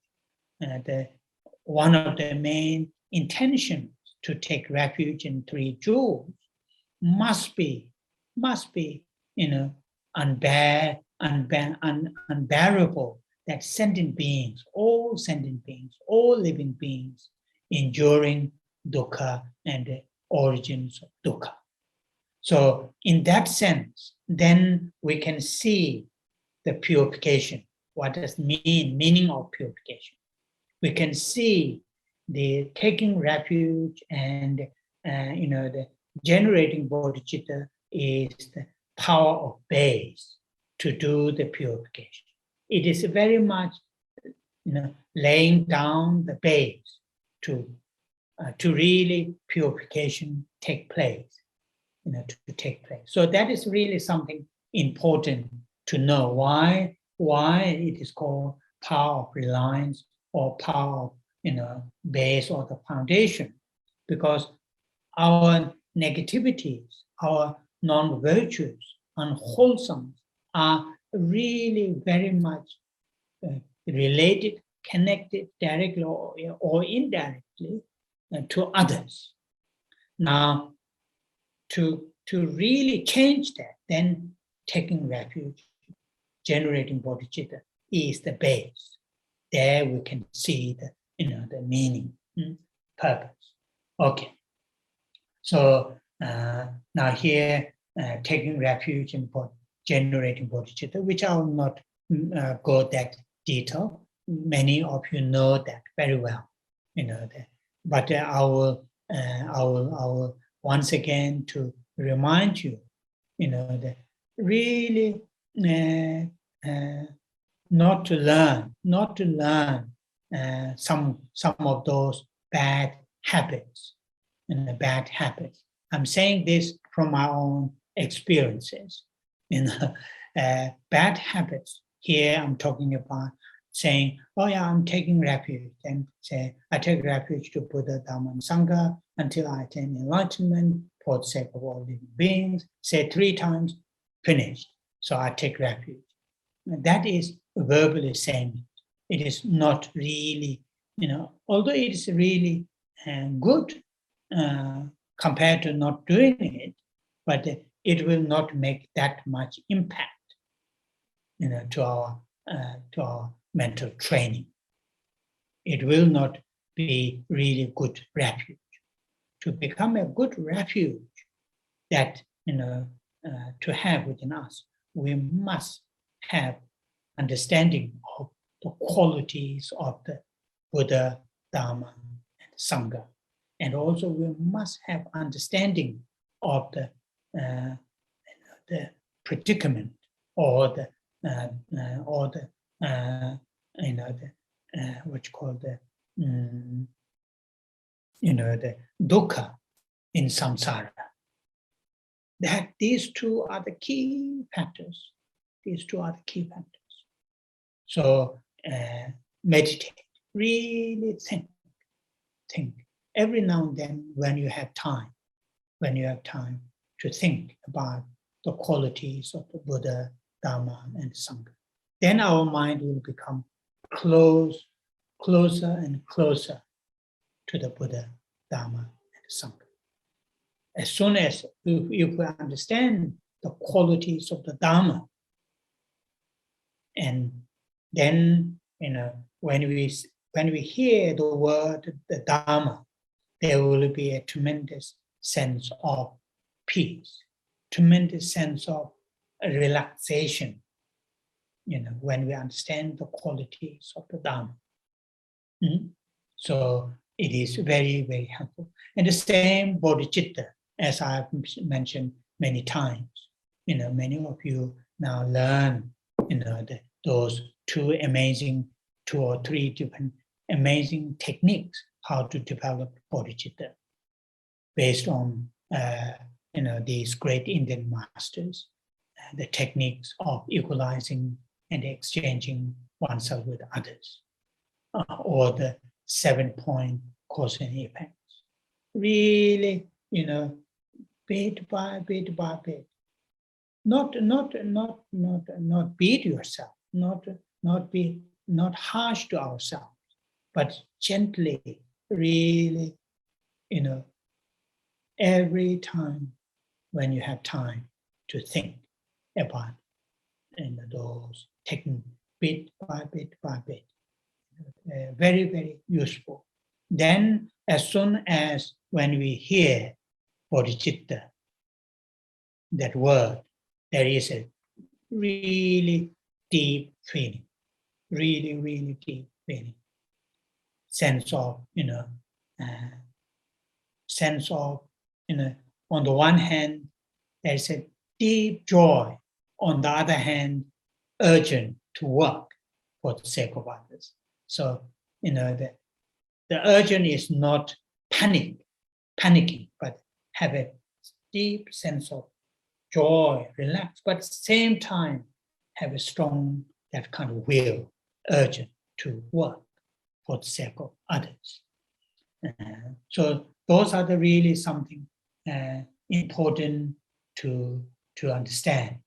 one of the main intentions to take refuge in three jewels must be unbearable, that sentient beings, all living beings, enduring dukkha and the origins of dukkha. So in that sense, then we can see the purification. What does meaning of purification? We can see the taking refuge and the generating bodhicitta is the power of base to do the purification. It is very much laying down the base to really purification take place. To take place. So that is really something important to know. Why it is called power of reliance or power of base or the foundation, because our negativities, our non-virtues, unwholesome are really very much related, connected directly or indirectly to others. Now, to really change that, then taking refuge, generating bodhicitta is the base. There we can see the meaning, purpose. Okay. So now here, taking refuge in generating bodhicitta, which I will not go that detail. Many of you know that very well, that. But I will once again to remind you, that really not to learn some of those bad habits, bad habits. I'm saying this from my own experiences. Bad habits. Here I'm talking about saying, oh yeah, I'm taking refuge, and say, I take refuge to Buddha, Dhamma, and Sangha until I attain enlightenment for the sake of all living beings. Say 3 times, finished. So I take refuge. That is verbally saying it. It is not really, although it is really good compared to not doing it, but it will not make that much impact, to our mental training. It will not be really good refuge. To become a good refuge that, to have within us, we must have understanding of the qualities of the Buddha, Dhamma, and Sangha. And also we must have understanding of the predicament or the what you call the dukkha in samsara. That these two are the key factors. So meditate, really think. Every now and then when you have time to think about the qualities of the Buddha, Dhamma, and Sangha, then our mind will become closer and closer to the Buddha, Dhamma, and Sangha. As soon as if we understand the qualities of the Dhamma, and then when we hear the word the Dhamma, there will be a tremendous sense of peace, tremendous sense of relaxation, when we understand the qualities of the Dharma. So it is very, very helpful. And the same bodhicitta, as I've mentioned many times, many of you now learn, those two or three different amazing techniques how to develop bodhicitta based on, these great Indian masters, the techniques of equalizing and exchanging oneself with others, or the 7-point cause and effects. Really, bit by bit by bit. Not beat yourself, not harsh to ourselves, but gently, really, every time when you have time to think about those, taking bit by bit by bit. Very, very useful. Then, as soon as when we hear bodhicitta, that word, there is a really deep feeling, really, really deep feeling. Sense of, on the one hand, there's a deep joy. On the other hand, urgent to work for the sake of others. So, the urgent is not panicking, but have a deep sense of joy, relax, but at the same time, have a strong, that kind of will, urgent to work for the sake of others. So those are the really something important to understand.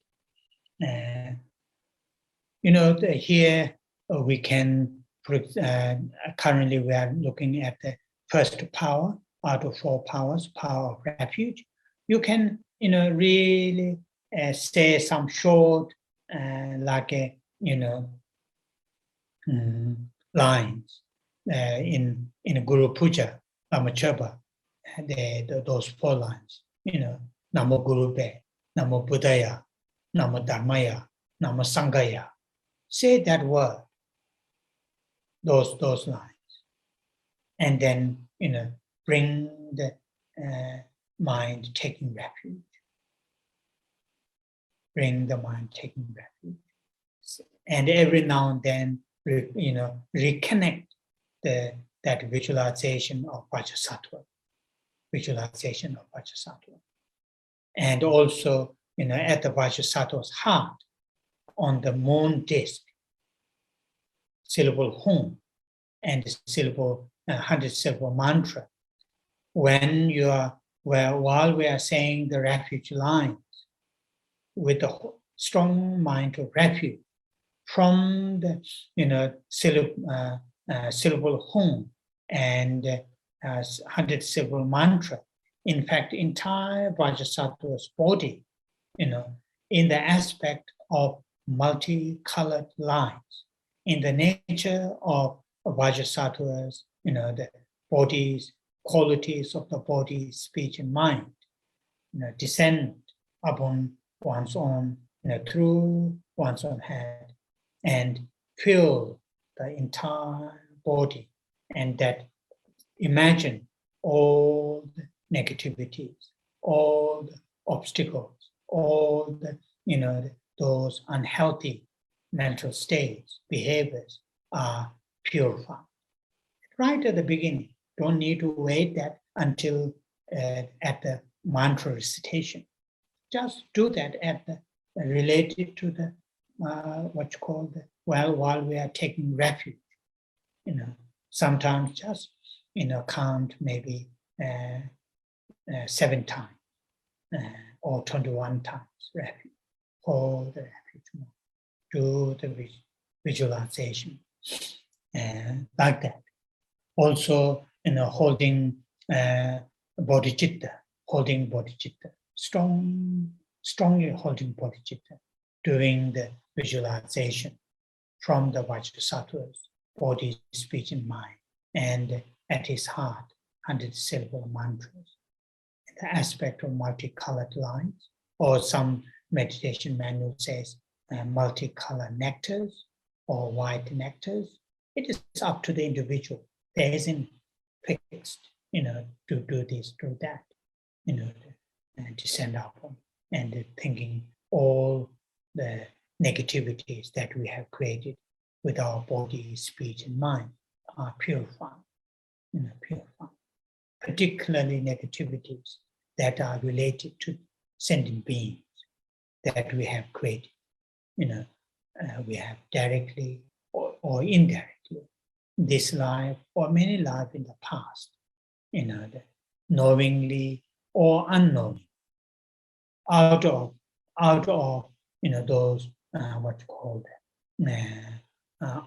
Here we can, currently we are looking at the first power out of 4 powers, power of refuge. You can, really say some short, like a, lines in a Guru Puja, Lamachaba, those 4 lines, Namo Guru Be, Namo Buddhaya, Namo Dharmaya, Namo Sanghaya. Say that word, those lines, and then bring the mind taking refuge. Bring the mind taking refuge, and every now and then, reconnect that visualization of Vajrasattva, and also at the Vajrasattva's heart, on the moon disk, syllable home, and the syllable 100-syllable mantra. While we are saying the refuge lines, with the strong mind of refuge, from the syllable home and 100-syllable mantra. In fact, entire Vajrasattva's body, in the aspect of multicolored lines, in the nature of Vajrasattva's, the body's qualities of the body, speech, and mind, descend upon one's own, through one's own head, and fill the entire body, and that imagine all the negativities, all the obstacles, all the, those unhealthy mental states, behaviors are purified. Right at the beginning, don't need to wait that until at the mantra recitation. Just do that at the related to the what you call the while we are taking refuge. Sometimes just count maybe 7 times or 21 times refuge. Hold the refuge more. Do the visualization like that. Also, holding bodhicitta, strongly holding bodhicitta, doing the visualization from the Vajrasattva's body, speech, and mind, and at his heart, 100-syllable mantras. The aspect of multicolored lines, or some meditation manual says multicolored nectars or white nectars. It is up to the individual. There isn't fixed, to do this, do that, descend upon, and thinking all the negativities that we have created with our body, speech, and mind are purified, purified. Particularly negativities that are related to sentient beings that we have created. We have directly or indirectly, this life or many lives in the past, knowingly or unknowingly, out of those what you call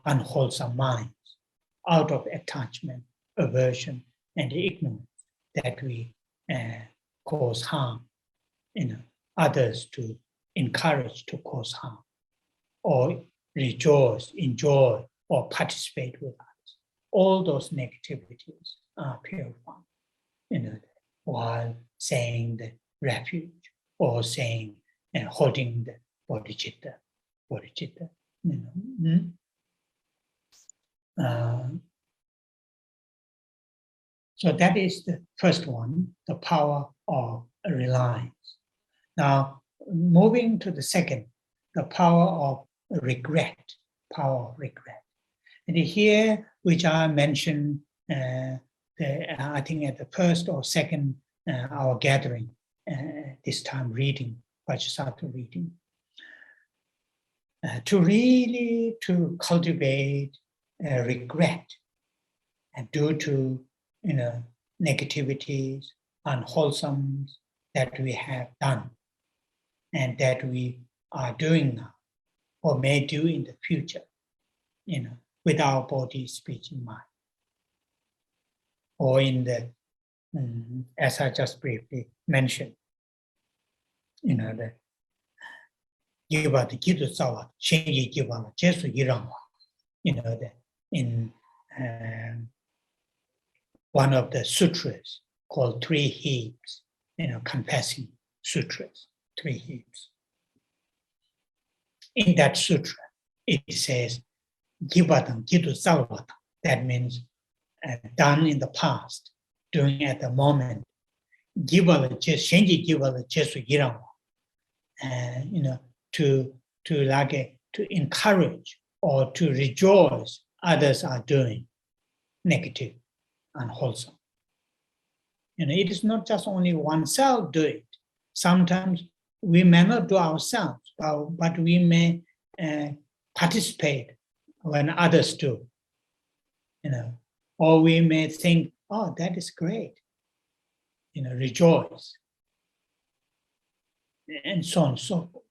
unwholesome minds, out of attachment, aversion, and ignorance that we cause harm, others to encourage to cause harm, or rejoice, enjoy, or participate with us. All those negativities are purified, while saying the refuge or saying and holding the bodhicitta. So that is the first one, the power of reliance. Now, moving to the second, the power of regret, And here, which I mentioned, I think at the first or second our gathering, this time reading, Vajrasattva reading, to cultivate regret, and due to negativities, unwholesome that we have done, and that we are doing now, or may do in the future, with our body, speech, and mind. Or in the, as I just briefly mentioned, the in one of the sutras called Three Heaps, confessing sutras, 3 heaps. In that sutra, it says, that means done in the past, doing at the moment. To encourage or to rejoice others are doing negative, unwholesome. It is not just only oneself do it. Sometimes we may not do ourselves, but we may participate when others do. Or we may think, oh, that is great. Rejoice. And so on and so forth.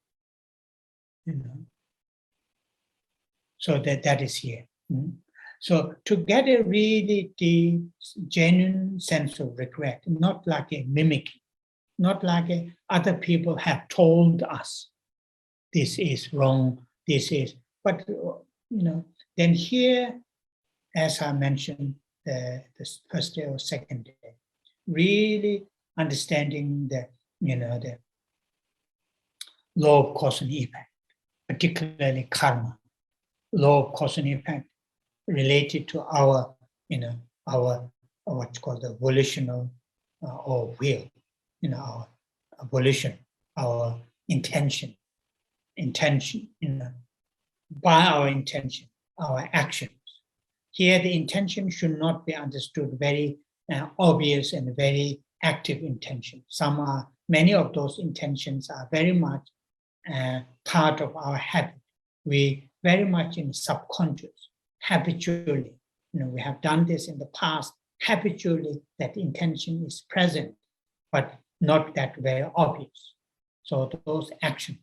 So that is here. So to get a really deep, genuine sense of regret, not like a mimicking, not like other people have told us, this is wrong, but then here, as I mentioned, the first day or second day, really understanding the law of cause and effect, particularly karma, law of cause and effect related to our what's called the volitional or will, our volition, our intention, by our intention, our actions. Here, the intention should not be understood very obvious and very active intention. Many of those intentions are very much part of our habit. We very much in subconscious, habitually, we have done this in the past, habitually that intention is present, but not that very obvious. So those actions.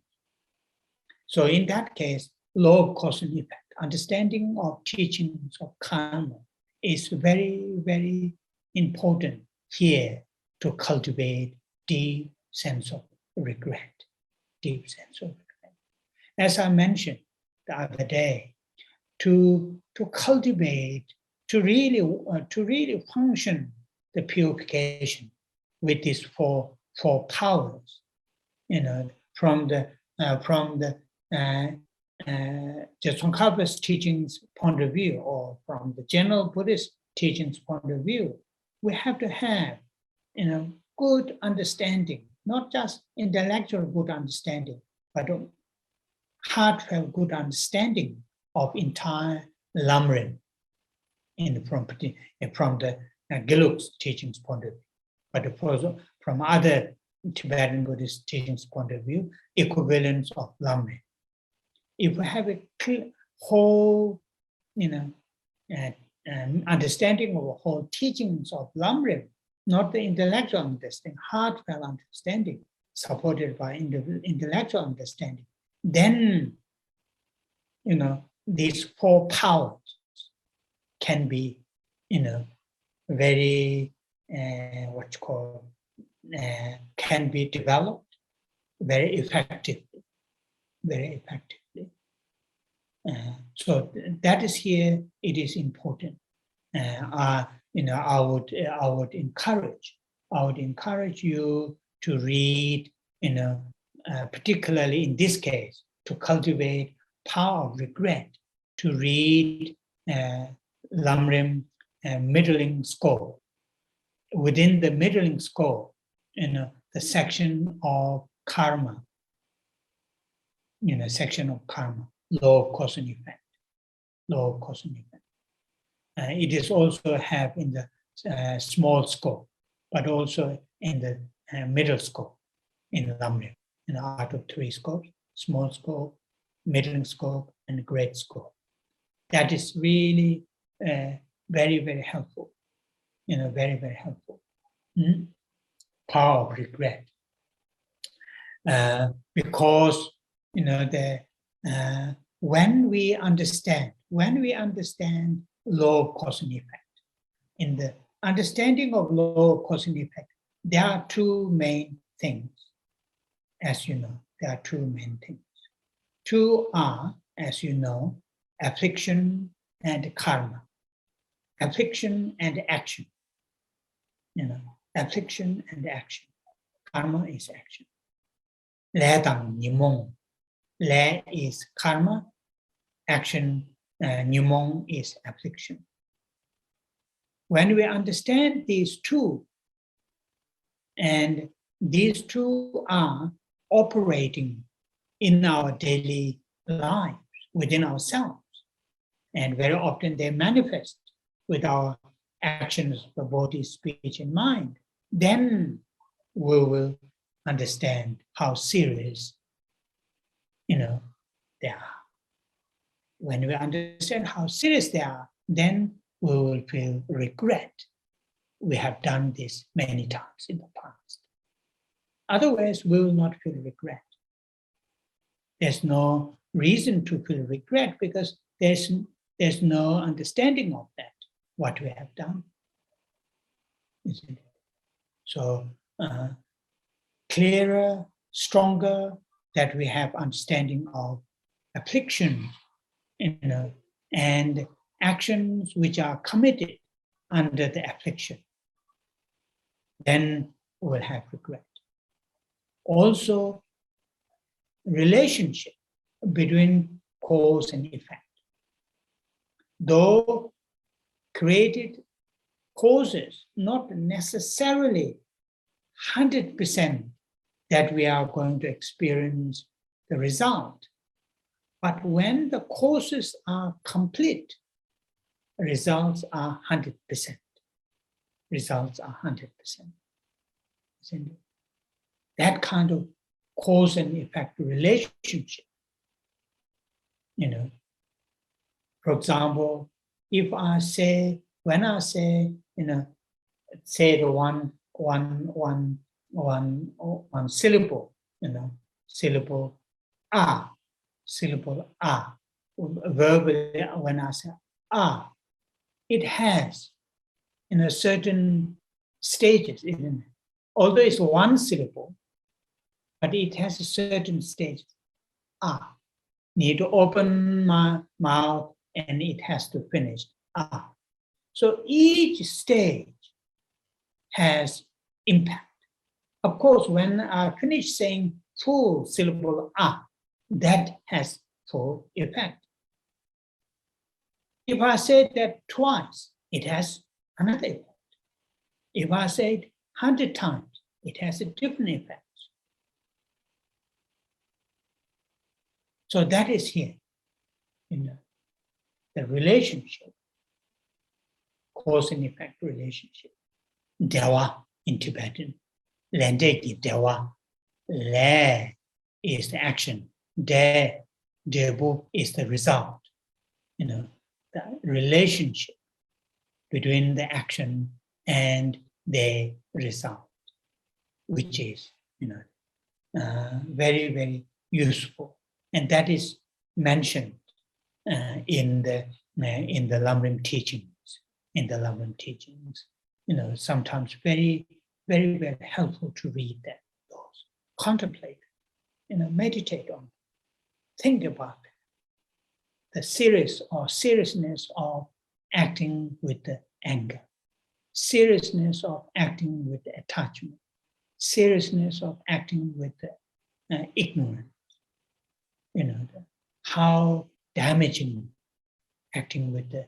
So in that case, law of cause and effect, understanding of teachings of karma is very, very important here to cultivate deep sense of regret, deep sense of regret. As I mentioned the other day, to cultivate, to really function the purification with these four powers, from the Tsongkhapa's teachings point of view, or from the general Buddhist teachings point of view, we have to have, good understanding, not just intellectual good understanding, but heartfelt good understanding of entire Lamrim from the Gelug's teachings point of view. But from other Tibetan Buddhist teachings point of view, equivalence of Lamrim. If we have a whole, understanding of the whole teachings of Lamrim, not the intellectual understanding, heartfelt understanding, supported by intellectual understanding, then, these four powers can be, very, can be developed very effectively. So that is here, it is important. I would encourage you to read, particularly in this case, to cultivate Power of Regret, to read Lamrim middling score. Within the middling score, the section of karma, section of karma, law of cause and effect. It is also have in the small scope, but also in the middle scope in Lamrim, out of 3 scopes: small scope, middling scope, and great scope. That is really very, very helpful. Very, very helpful. Power of regret, because when we understand law of cause and effect, in the understanding of law of cause and effect, there are 2 main things. As you know, there are 2 main things. 2 are, as you know, affliction and karma, affliction and action. Affliction and action. Karma is action. Le dang nimong. Le is karma, action, nimong is affliction. When we understand these 2, and these 2 are operating in our daily lives, within ourselves, and very often they manifest with our actions of body, speech, and mind, then we will understand how serious, they are. When we understand how serious they are, then we will feel regret. We have done this many times in the past. Otherwise, we will not feel regret. There's no reason to feel regret because there's no understanding of that, what we have done. Isn't it? So clearer, stronger, that we have understanding of affliction, and actions which are committed under the affliction, then we'll have regret. Also, relationship between cause and effect. Though created causes, not necessarily 100% that we are going to experience the result. But when the causes are complete, results are 100%. Results are 100%. That kind of cause and effect relationship. For example, if I say, when I say, say the one syllable, syllable ah, verbally, when I say it has in a certain stages, although it's one syllable, but it has a certain stage. Need to open my mouth and it has to finish. So each stage has impact. Of course, when I finish saying full syllable that has full effect. If I say that twice, it has another effect. If I say it 100 times, it has a different effect. So that is here in the relationship, cause and effect relationship. Dewa in Tibetan, Lendeki Dewa, Le is the action, De, Debu is the result. The relationship between the action and the result, which is, very, very useful. And that is mentioned in the Lamrim teachings. Sometimes very, very, very helpful to read that, those, contemplate, meditate on, think about it. The seriousness of acting with the anger, seriousness of acting with the attachment, seriousness of acting with the ignorance. How damaging acting with the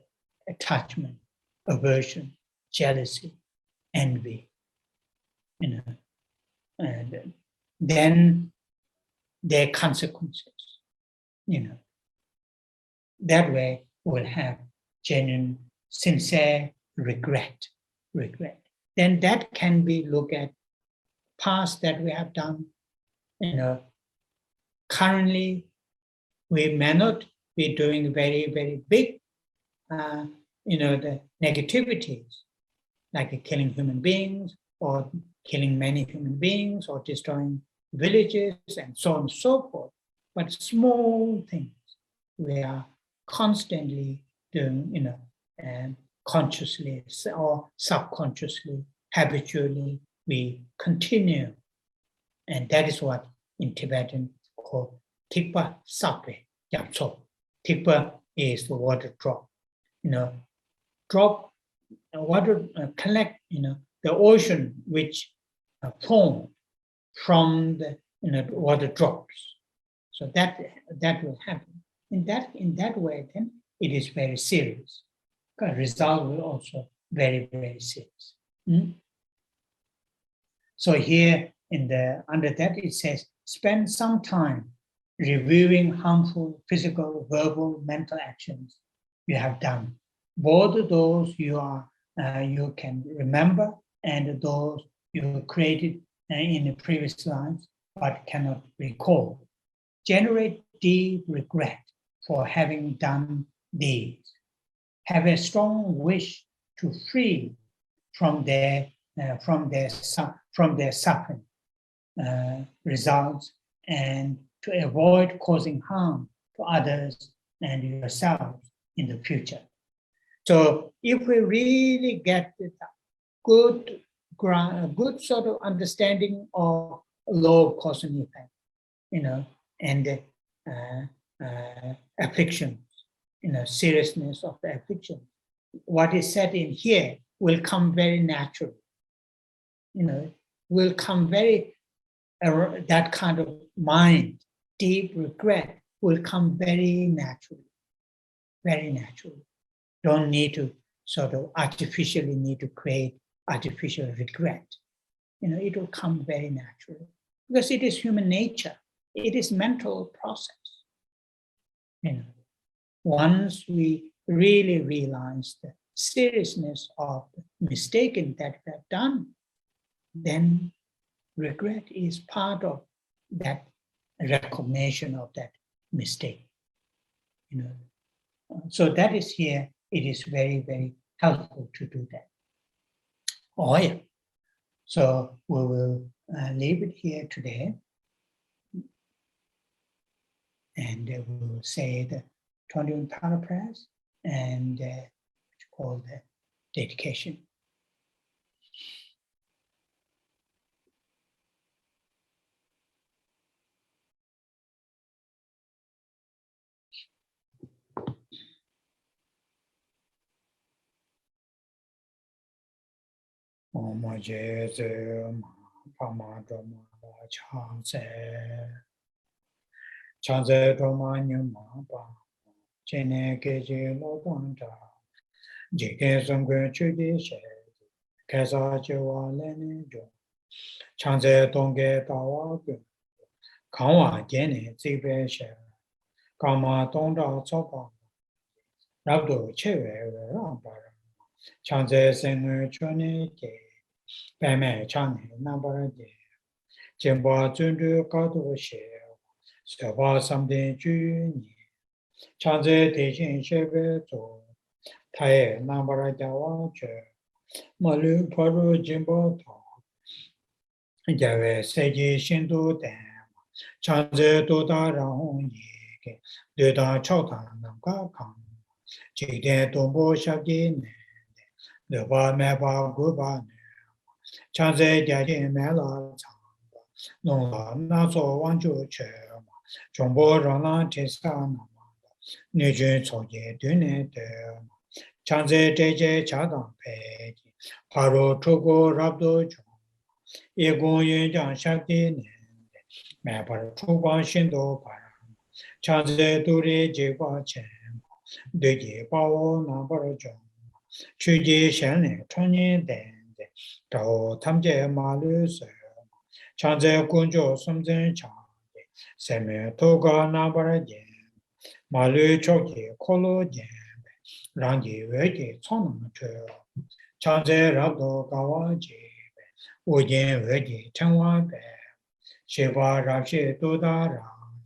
attachment, aversion, jealousy, envy, and then their consequences, that way we'll have genuine, sincere regret. Then that can be looked at past that we have done, currently we may not be doing very, very big, the negativities, like killing human beings or killing many human beings or destroying villages and so on and so forth. But small things we are constantly doing, consciously or subconsciously, habitually, we continue. And that is what in Tibetan called tikpa sape yapso. Tikpa is the water drop. Drop water, collect, the ocean which formed from the water drops. So that will happen. In that way, then it is very serious. The result will also very, very serious. So here under that it says, spend some time reviewing harmful physical, verbal, mental actions you have done, both those you can remember and those you created in the previous lives but cannot recall. Generate deep regret for having done these. Have a strong wish to free from their suffering results and to avoid causing harm to others and yourselves in the future. So if we really get a good sort of understanding of law of cause and effect, and afflictions, seriousness of the affliction, what is said in here will come very naturally. Will come very, that kind of mind, deep regret will come very naturally, very naturally. Don't need to sort of artificially need to create artificial regret. It will come very naturally because it is human nature. It is mental process. Once we really realize the seriousness of the mistake that we have done, then regret is part of that recognition of that mistake. So that is here. It is very, very helpful to do that. Oh yeah. So we will leave it here today, and we will say the 21 Tara prayers and it's called the dedication. Om Jeze Pamadama Chase Chanze Roma Nyuma Pa, Chene Keji Lopanta, Jike Sangwe Chudi She, Kesa Chewa Lene Jo, Chanze Tonge Tawa Gu, Kawa Jene Zibe She, Kama Tonda Tsopa, Rabdo Chewe Rampara, Chanze Sengwe Chone Je, Peme Chane Nambara Je, Jemba Zundu Kato She, Seba Samden Juni, Chanze Teishin Shebe Zo, Tae Nambara Jawa Che, Malu Paru Jimbo To, Jave Seji Shindu Den, Chanze Doda Rahong Yi, Deda Chota Namka Kang, Jide Dombo Shabdi Ne, Leba Meba Guba Ne, Chanze Jajin Mela Chang, Nongla Naso Wanju Che, Chombo Rana Tesa Nama, Nijun Soje Dune De, Chanze Teje Chadang Pe, Paro Chogo Rabdo Chong, Egon Yunjang Shakti Ne, Mapar Chugwan Shindo Para, Chanze Duri Jigwa Chen, Deji Bao Nambar Chong, Chuji Shenle Chonyin Den, Tao Tamje Malu Se, Chanze Kunjo Sumzen Chang, Seme Toga Nambar Jen, Malu Choki Kolo Jen, Rangi Weki Tsonam Chö, Chanze Rabdo Gawa Ji, Ujen Weki Changwa Pe, Sheba Rapshi Doda Rang,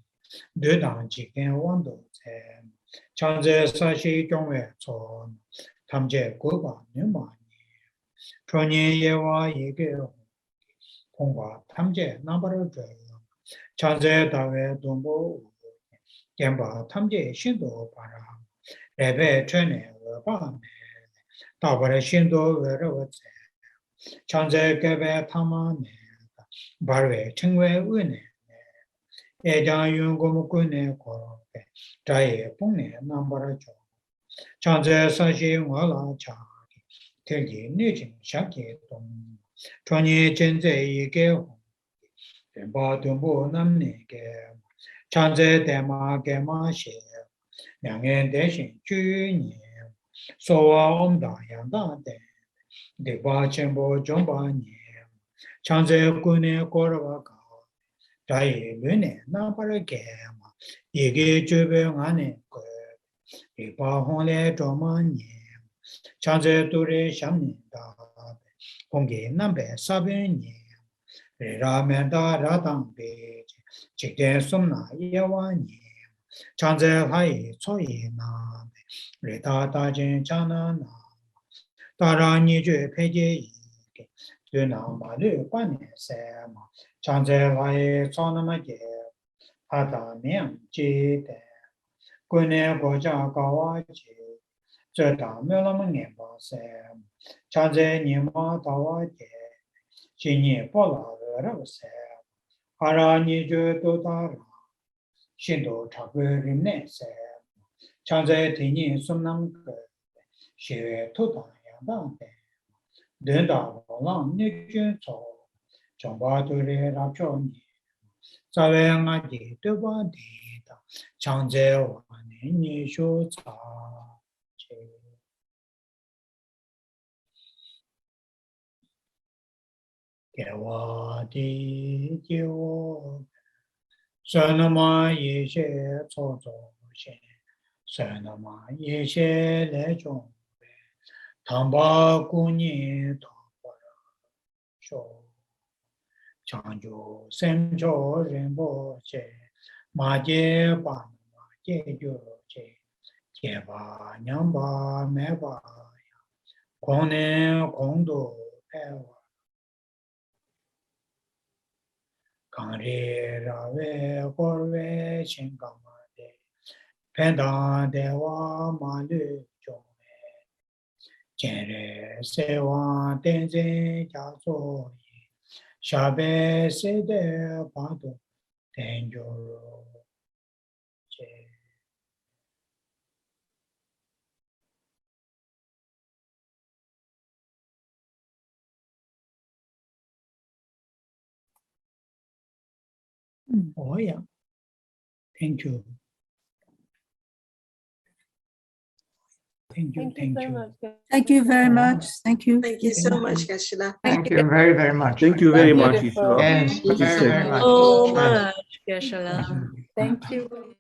Dudang Jiken Wando Tse, Chanze Sashi Chongwe Tson, Tamje Guba Nyuma Ni, Chonyin Yewa Yige Hongwa Tamje Nambar Zhe, Chanze Dawe Dombo Gemba Tamje Shindo Para, Rebe Chene Weba Me, Tabara Shindo Wera Chanze Gebe Tama Ne, Barwe Chengwe Une, Ejan Yungum Kune Koro, Jaye Pune Nambara Jo, Chanze Sashi Wala Cha, Teji Nijin Shaki Dong, Chonyi Chenze Yige Hong, Remba Dumbu Namne Ge, Chanze Dema Gema She, Yangen Deshin Ju Nye, Sowa Omda Yanda De, Deba Chenbo Jomba Nye, Chanze Kune Korwa Ka, Jaye Lune Nambara Gema, Yige Jube Ngane Ko, Deba Hongle Joma Nye, Chanze Dure Shamni Da, Hongi Nambe Sabe Nye, Rira Menda Radang Be, Chikden Sumna Yewa Nye, Chanze Hai Choi Na, Rita Dajin Chana Na, Dara Niju Peje Yi, Duna Malu Kwane Sema, Chanze Hai Chonama Je, Hata Miang Ji De, Kune Goja Gawa Je, Zeta Melam Ngemba Sem, Chanze Nima Dawa Je, Shinyi Pola Rab Sem, Hara Niju Dodara, Shindo Chakwe Rimne Sem, Chanze Tini Sumnam Ge, Shiwe Tuta Yandang De, Denda Long Nijun So, Chomba Dure Rabcho Ni, Sawe Ngaji Duba Dita, Chanze Wane Nishu Tsa, Gewa Di Jiwo, Sanama Yeshe Chozo Shen, Sanama Yeshe Lechong, Tamba Kuni Tambara Sho, Chanjo Semcho Rinpo Che, Maje Panama Jejo Che, Jeba Nyamba Meba, Kone Kondo Ewa, Kanri Rave Korve Shinkamade, Penda Dewa Malu Jome, Jere Sewa Tenze Jaso, Shabe Sede Pado Tenjoro Che. Oh yeah. Thank you. Thank you. Thank you very much. Thank you very much. Thank you. Thank you so much, Geshe. Thank you very, very much. Thank you very much, Beautiful. Isha. Yes, very, very much. So much, Geshe. Thank you.